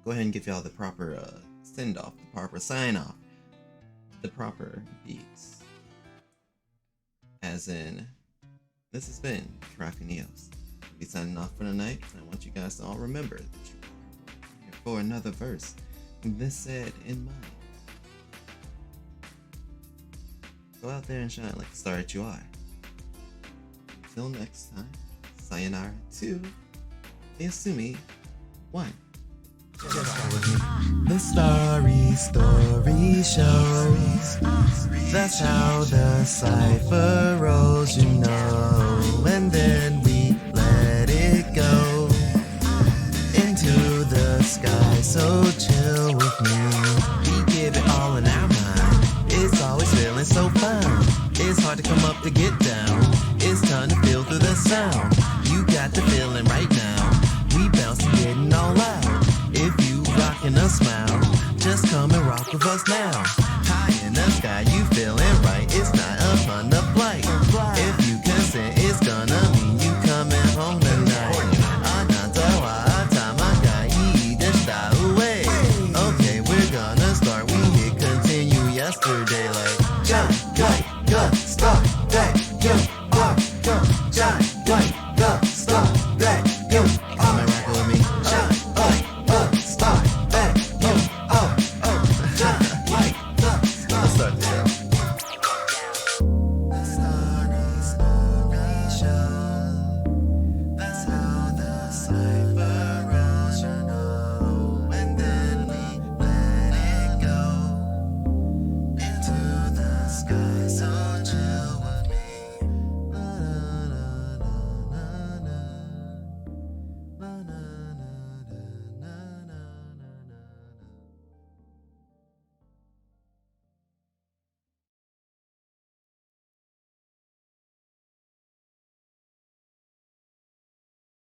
go ahead and give y'all the proper send-off, the proper sign-off, the proper beats. As in, this has been Draconeos. I'll be signing off for the night. I want you guys to all remember that you're here for another verse. With this said in mind, go out there and shine like the star that you are. Until next time, sayonara 2, Asumi 1. The starry story shows that's how the cipher rolls, you know. And then we let it go into the sky, so chill with me. We give it all in our mind. It's always feeling so fun. It's hard to come up to get down. It's time to feel through the sound. You got the feeling right now. We bouncing, getting all out. If you rockin' a smile, just come and rock with us now. High in the sky, you feeling right. It's not a fun up